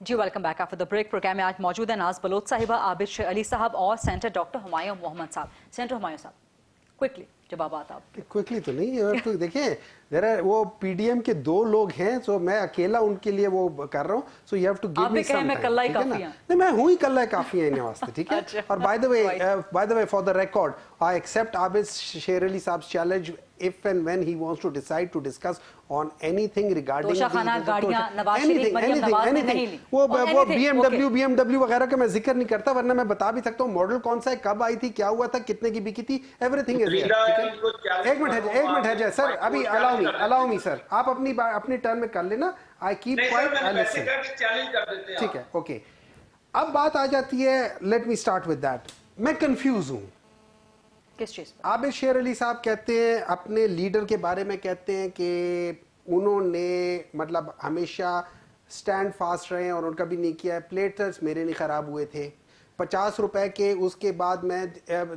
S5: जी welcome back after the break. Programme में आज मौजूद है नाज बलोच साहिबा, आबिद शेर अली साहब और सेनेटर डॉक्टर हुमायूं मोहम्मद साहब। सेनेटर हुमायूं साहब, क्विकली जवाब आप।
S7: क्विकली तो नहीं, तो देखिए वो पीडीएम के 2 लोग हैं, सो मैं अकेला उनके लिए वो कर रहा हूँ, so you have to give me some time, ठीक है ना? नहीं, मैं हूँ ही कल्ला काफी है इन वास्ते, ठीक है? और by the way for the record, I accept Abid Sher Ali साहब challenge if and when he wants to decide to discuss on anything regarding anything, वो BMW वगैरह का मैं जिक्र नहीं करता, वरना मैं बता भी सकता हूँ मॉडल कौन सा है, कब आई थी, क्या हुआ था, कितने की बिकी थी, एवरीथिंग इज देयर, ठीक है? एक मिनट है सर, अभी अलाउ मी सर, आप अपनी टर्न में कर लेना, I keep quiet, I listen, ठीक है? ओके, अब बात आ जाती है, let me start with that. मैं कंफ्यूज हूँ
S5: किस चीज पर?
S7: आबिद शेर अली साहब कहते हैं, अपने लीडर के बारे में कहते हैं कि उन्होंने मतलब हमेशा स्टैंड फास्ट रहे और उनका भी नहीं किया है, प्लेटर्स मेरे नहीं खराब हुए थे, 50 रुपए के, उसके बाद मैं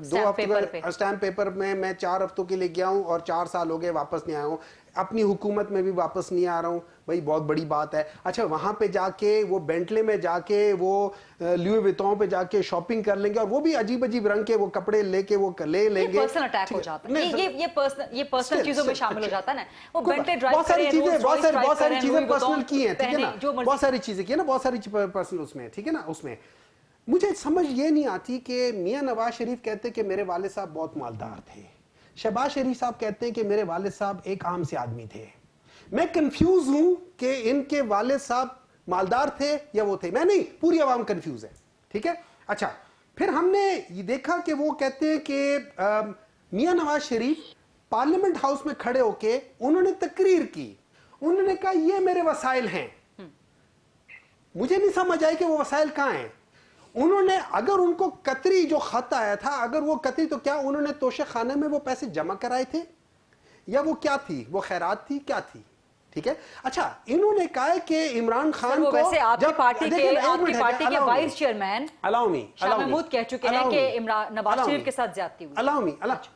S7: 2 हफ्ते स्टैम्प पेपर में मैं 4 हफ्तों के लिए गया हूँ और 4 साल हो गए वापस नहीं आया हूँ, अपनी हुकूमत में भी वापस नहीं आ रहा हूँ, भाई बहुत बड़ी बात है। अच्छा, वहाँ पे जाके वो बेंटले में जाके वो लुई विटॉन पे जाके शॉपिंग कर लेंगे और वो भी अजीब रंग के वो कपड़े लेके वो ले लेंगे,
S5: पर्सनल अटैक हो जाता है, ये पर्सनल चीजों में शामिल हो जाता है ना, वो बेंटले ड्राइव
S7: बहुत सारी चीजें पर्सनल की हैं, ठीक है ना? बहुत सारी चीजें की है ना, बहुत सारी पर्सनल उसमें, ठीक है ना? उसमें मुझे समझ ये नहीं आती कि मियां नवाज शरीफ कहते हैं कि मेरे वालिद साहब बहुत मालदार थे, शहबाज शरीफ साहब कहते हैं कि मेरे वालिद साहब एक आम से आदमी थे। मैं कंफ्यूज हूं कि इनके वालिद साहब मालदार थे या वो थे, मैं नहीं, पूरी आवाम कंफ्यूज है, ठीक है? अच्छा, फिर हमने ये देखा कि वो कहते हैं कि मियां नवाज शरीफ पार्लियामेंट हाउस में खड़े होके उन्होंने तकरीर की, उन्होंने कहा ये मेरे वसाइल हैं। मुझे नहीं समझ आई कि वो वसाइल कहां हैं। उन्होंने, अगर उनको कतरी जो खत आया था, अगर वो कतरी, तो क्या उन्होंने तोशे खाने में वो पैसे जमा कराए थे या वो क्या थी, वो खैरात थी, क्या थी? ठीक है? अच्छा, इन्होंने कहा कि इमरान खान को,
S5: वैसे आपकी पार्टी के वाइस चेयरमैन शाह महमूद कह चुके हैं कि इमरान नवाज शरीफ के साथ ज्यादती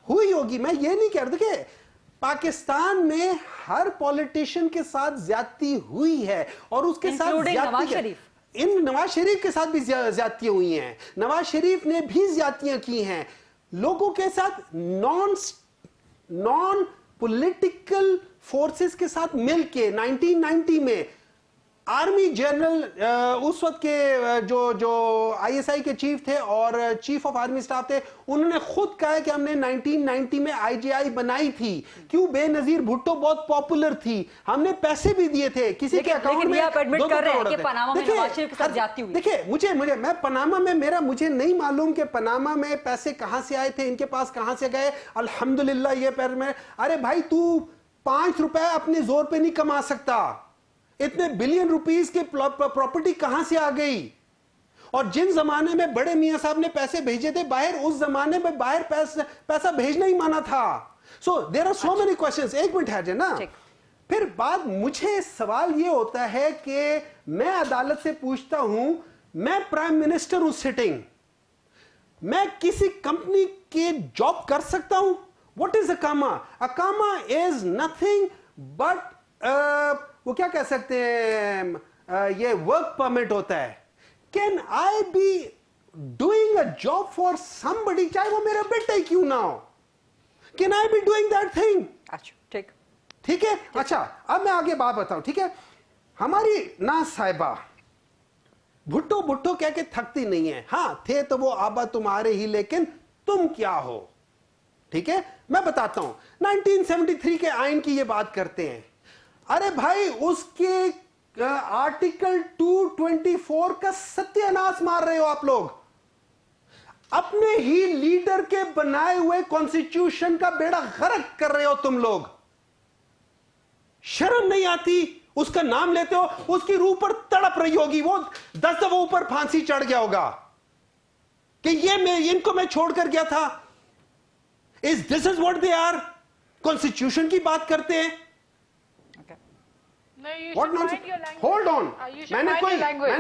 S7: हुई होगी। मैं ये नहीं कह रहा, देखिए पाकिस्तान में हर पॉलिटिशियन के साथ ज्यादती हुई है और उसके साथ नवाज शरीफ के साथ भी ज्यादतियां हुई हैं, नवाज शरीफ ने भी ज्यादतियां की हैं लोगों के साथ, नॉन पॉलिटिकल फोर्सेस के साथ मिलके। 1990 में आर्मी जनरल उस वक्त के जो आईएसआई के चीफ थे और चीफ ऑफ आर्मी स्टाफ थे, उन्होंने खुद कहा कि हमने 1990 में आईजीआई बनाई थी, क्यों? बेनजीर भुट्टो बहुत पॉपुलर थी, हमने पैसे भी दिए थे किसी के अकाउंट में।
S5: आप एडमिट कर रहे हैं कि पनामा में नवाज शरीफ के साथ ज्यादती हुई।
S7: देखिए मैं पनामा में मुझे नहीं मालूम कि पनामा में पैसे कहां से आए थे, इनके पास कहां से गए। अल्हम्दुलिल्लाह ये पैर में, अरे भाई तू 5 रुपए अपने जोर पे नहीं कमा सकता, इतने बिलियन रुपीस की प्रॉपर्टी कहां से आ गई? और जिन जमाने में बड़े मियां साहब ने पैसे भेजे थे बाहर, उस जमाने में बाहर पैसा भेजना ही माना था। So there are so many questions. एक मिनट है ना, फिर बात, मुझे सवाल ये होता है कि मैं अदालत से पूछता हूं, मैं प्राइम मिनिस्टर हूं सिटिंग, मैं किसी कंपनी की जॉब कर सकता हूं? व्हाट इज अकामा? अकामा इज नथिंग बट वो क्या कह सकते हैं, ये वर्क परमिट होता है। Can I be doing a job for somebody, चाहे वो मेरा बेटा ही क्यों ना हो? Can I be doing that thing?
S5: अच्छा ठीक
S7: ठीक है। अच्छा अब मैं आगे बात बताऊं, ठीक है। हमारी नाज साहिबा भुट्टो भुट्टो कह के थकती नहीं है। हाँ थे तो वो आबा तुम्हारे ही, लेकिन तुम क्या हो, ठीक है। मैं बताता हूं 1973 के आइन की ये बात करते हैं। अरे भाई उसके आर्टिकल 224 का सत्यानाश मार रहे हो आप लोग। अपने ही लीडर के बनाए हुए कॉन्स्टिट्यूशन का बेड़ा गर्क कर रहे हो तुम लोग। शर्म नहीं आती? उसका नाम लेते हो, उसकी रूह पर तड़प रही होगी, वो 10 दफा ऊपर फांसी चढ़ गया होगा कि इनको मैं छोड़कर गया था। This is what they are. Constitution की बात करते हैं। What nonsense? Hold on. मैंने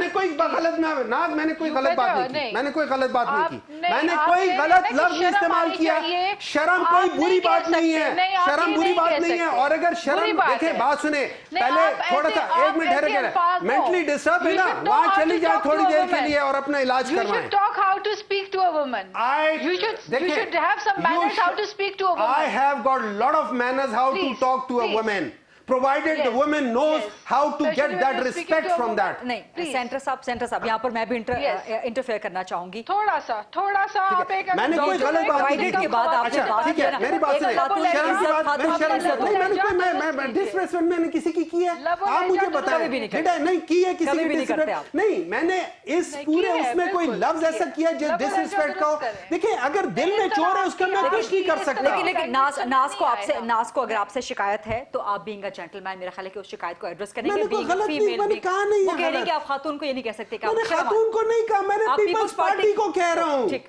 S7: कोई गलत नाज, मैंने कोई गलत बात नहीं की, मैंने कोई गलत बात नहीं की, मैंने कोई गलत लफ्ज इस्तेमाल किया। शर्म कोई बुरी बात नहीं है, शर्म बुरी बात नहीं है। और अगर शर्म, देखे बात सुने, पहले थोड़ा सा 1 मिनट ठहर के, मेंटली डिस्टर्ब है ना, वहां चली जाए थोड़ी देर के लिए और अपना इलाज करवाएं।
S6: Talk how to speak to a woman. You should have some manners how to speak to a woman.
S7: I have got a lot of manners how to talk to a woman, provided the woman knows how to get that respect from that.
S5: नहीं, centre साहब यहाँ पर मैं भी interfere करना चाहूंगी
S6: थोड़ा सा आप एक,
S7: मैंने कोई गलत बात नहीं की।
S5: के बाद आपने बात
S7: ठीक है, मेरी बात सुनिए। डिसरेस्पेक्ट मैंने किसी की है? आप मुझे बताएं। नहीं की है किसी की डिसरेस्पेक्ट? नहीं, मैंने इस पूरे उसमें कोई लफ्ज ऐसा किया जो डिसरेस्पेक्ट का हो? देखिए अगर दिल में चोर है उसका मैं कुछ नहीं कर सकता।
S5: लेकिन नाज को अगर आपसे शिकायत है तो आप बीइंग जेंटलमैन मेरा ख्याल है कि उस शिकायत को एड्रेस करेंगे।
S7: मैंने कहा नहीं,
S5: वो कह रही है कि आप खातून को ये नहीं कह सकते कि
S7: मैंने खातून को नहीं कहा, मैंने पीपल्स पार्टी को कह रहा हूँ।
S5: ठीक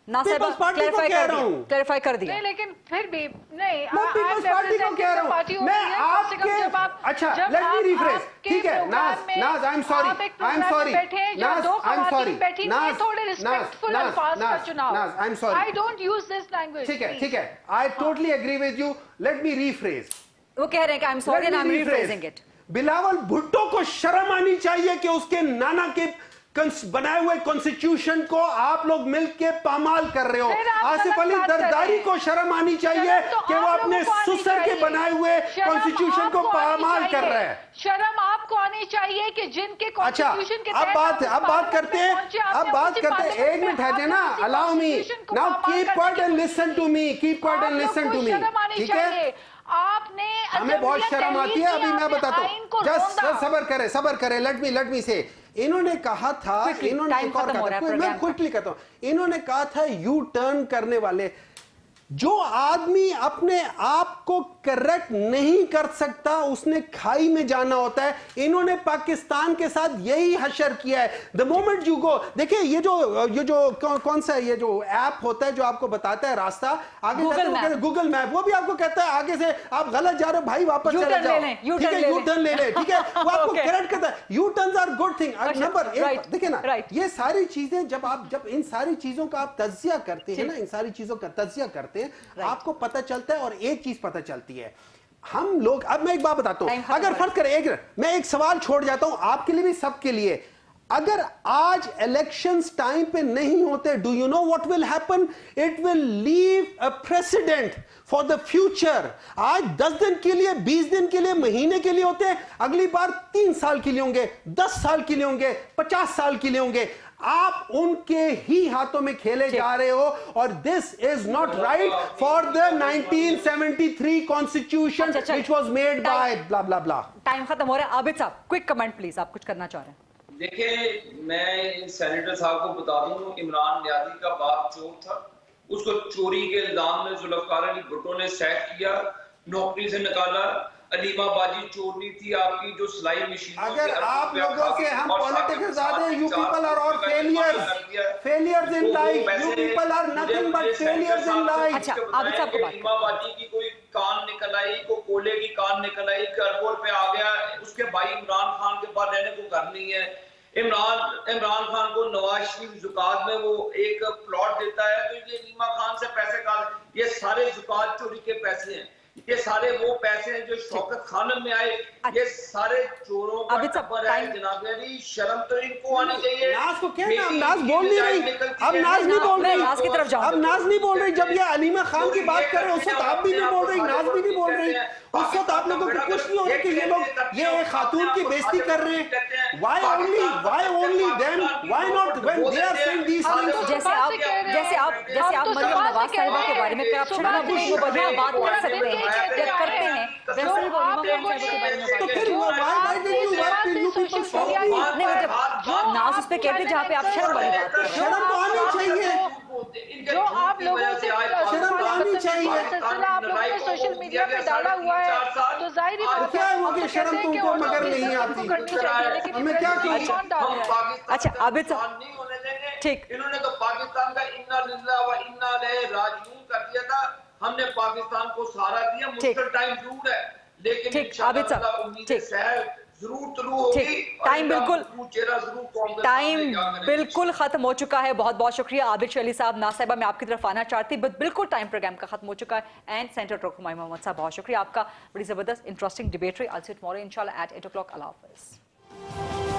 S5: ना साहब, क्लैरिफाई कर दिया।
S6: नहीं लेकिन फिर भी नहीं,
S7: मैं पीपल्स पार्टी को कह रहा हूँ। मैं आपके, अच्छा लेट मी रिफ्रेश, ठीक है। नाज I am sorry, Naz I am sorry,
S6: I don't use this language.
S7: ठीक है, I totally agree with you. Let me refresh.
S5: वो कह रहे हैं कि I am sorry and I am rephrasing it.
S7: Bilawal Bhutto को शर्म आनी चाहिए कि उसके नाना के बनाए हुए कॉन्स्टिट्यूशन को आप लोग मिलके पामाल कर रहे हो। आसिफ अली जरदारी को शर्म आनी चाहिए कि वो अपने ससुर के बनाए हुए कॉन्स्टिट्यूशन को पामाल कर रहे हैं।
S6: शर्म आपको आनी चाहिए कि जिनके कॉन्स्टिट्यूशन के
S7: अब बात करते हैं 1 मिनट है ना, allow me now, keep quiet and listen to me, ठीक है।
S6: आपने,
S7: हमें बहुत शर्म आती है। अभी मैं बताता हूँ, जस्ट सबर करे, लेट मी से। इन्होंने कहा था, मैं क्विकली कहता हूं, इन्होंने कहा था यू टर्न करने वाले, जो आदमी अपने आप को करेक्ट नहीं कर सकता उसने खाई में जाना होता है। इन्होंने पाकिस्तान के साथ यही हशर किया है। द मोमेंट यू गो, देखिए ये जो कौन सा ये जो ऐप होता है जो आपको बताता है रास्ता आगे, गूगल मैप, वो भी आपको कहता है आगे से आप गलत जा रहे हो भाई, वापस चले जाओ, ठीक है, यू टर्न ले ले, ठीक है, वो आपको करेक्ट करता है। U turns are good thing. Number 1 देखिए ना, ये सारी चीजें जब इन सारी चीजों का आप तज्जिया करते हैं ना, इन सारी चीजों का तज्जिया करते हैं, आपको पता चलता है। और एक चीज पता चलती है, हम लोग, अब मैं एक बात बताता हूं, अगर फर्ज करें मैं एक सवाल छोड़ जाता हूं आपके लिए भी सबके लिए, अगर आज इलेक्शंस टाइम पे नहीं होते, do you know what will happen? It will leave a president for the future. आज 10 दिन के लिए, 20 दिन के लिए, महीने के लिए होते हैं, अगली बार 3 साल के लिए होंगे, 10 साल के लिए होंगे, 50 साल के लिए होंगे। आप उनके ही हाथों में खेले जा रहे हो, और this is not right for the 1973 constitution which was made by blah blah blah.
S5: Time खत्म हो रहा है। आबिद साहब क्विक कमेंट प्लीज, आप कुछ करना चाह रहे हैं?
S2: देखिए, मैं सेनेटर साहब को बता दूं, इमरान नियाजी का बाप चोर था, उसको चोरी के इल्जाम में जुल्फकार अली भुट्टो ने सैक किया, नौकरी से निकाला। अलीमा बाजी चोरनी थी आपकी जो सिलाई मशीन।
S7: अगर आप लोगों से हम पॉलिटिक्स ज्यादा, you people are all failures in life, you people are nothing but failures in life.
S5: अच्छा, आबिद साहब को बात,
S2: अलीमा बाजी की कोई कान निकल आई, को कोले की कान निकल आई, एयरपोर्ट पे आ गया, उसके भाई इमरान खान के पास रहने को घर नहीं है। इमरान खान को नवाज शरीफ ज़कात में वो एक प्लॉट देता है, तो ये अलीमा खान से पैसे का, ये सारे ज़कात चोरी के पैसे हैं। یہ سارے وہ پیسے ہیں جو شوکت خانم میں آئے, یہ سارے چوروں کا ٹبر ہے جناب علی. شرم تو ان کو آنی چاہیے.
S7: ناز کو کہنا, اب ناز بول نہیں رہی, اب ناز نہیں بول رہی, اب ناز نہیں بول رہی. جب یہ علیمہ خان کی بات کر رہے ہیں اس وقت آپ بھی نہیں بول رہی, ناز بھی نہیں بول رہی. اس وقت آپ لوگوں کو کچھ نہیں ہو رہا کہ یہ لوگ یہ ایک خاتون کی بےزتی کر رہے ہیں. why only them, why not when they are saying these things.
S5: جیسے آپ مریم نواز صاحبہ کے بارے میں کرپشن بات کر سکتے ہیں یا کرتے ہیں, ویسے ہی وہ علیمہ خان صاحبہ کے بارے میں
S7: تو پھر why did you people stop me?
S5: نہیں, مطلب ناز اس پہ کہتے جہاں پہ آپ شرم والی بات کریں.
S7: شرم تو آنی چاہیے,
S6: جو آپ لوگوں سے
S7: شرم تو آنی چاہیے.
S6: سلسلہ آپ لوگوں نے سوشل میڈیا پہ ڈالا ہوا ہے تو ظاہری بات
S7: کیا ہو گیا, شرم تم کو مگر نہیں آتی, ہمیں کیا کہا.
S5: اچھا عابد ٹھیک,
S2: انہوں نے تو پاکستان کا انا للہ و انا الیہ راجعون کر دیا تھا. ہم نے پاکستان کو سہارا دیا. مشکل ٹائم ضرور ہے لیکن انشاءاللہ امید سحر ضرور طلوع ہوگی.
S5: ٹائم بالکل ختم ہو چکا ہے. بہت بہت شکریہ عابد شاہ علی صاحب. ناز صاحبہ میں آپ کی طرف آنا چاہتی بٹ بالکل ٹائم پروگرام کا ختم ہو چکا ہے. اینڈ سینٹر ٹرک ہمایوں محمد صاحب بہت شکریہ آپ کا. بڑی زبردست انٹرسٹنگ ڈبیٹ رہی. I'll see you tomorrow inshallah at 8 o'clock. اللہ حافظ.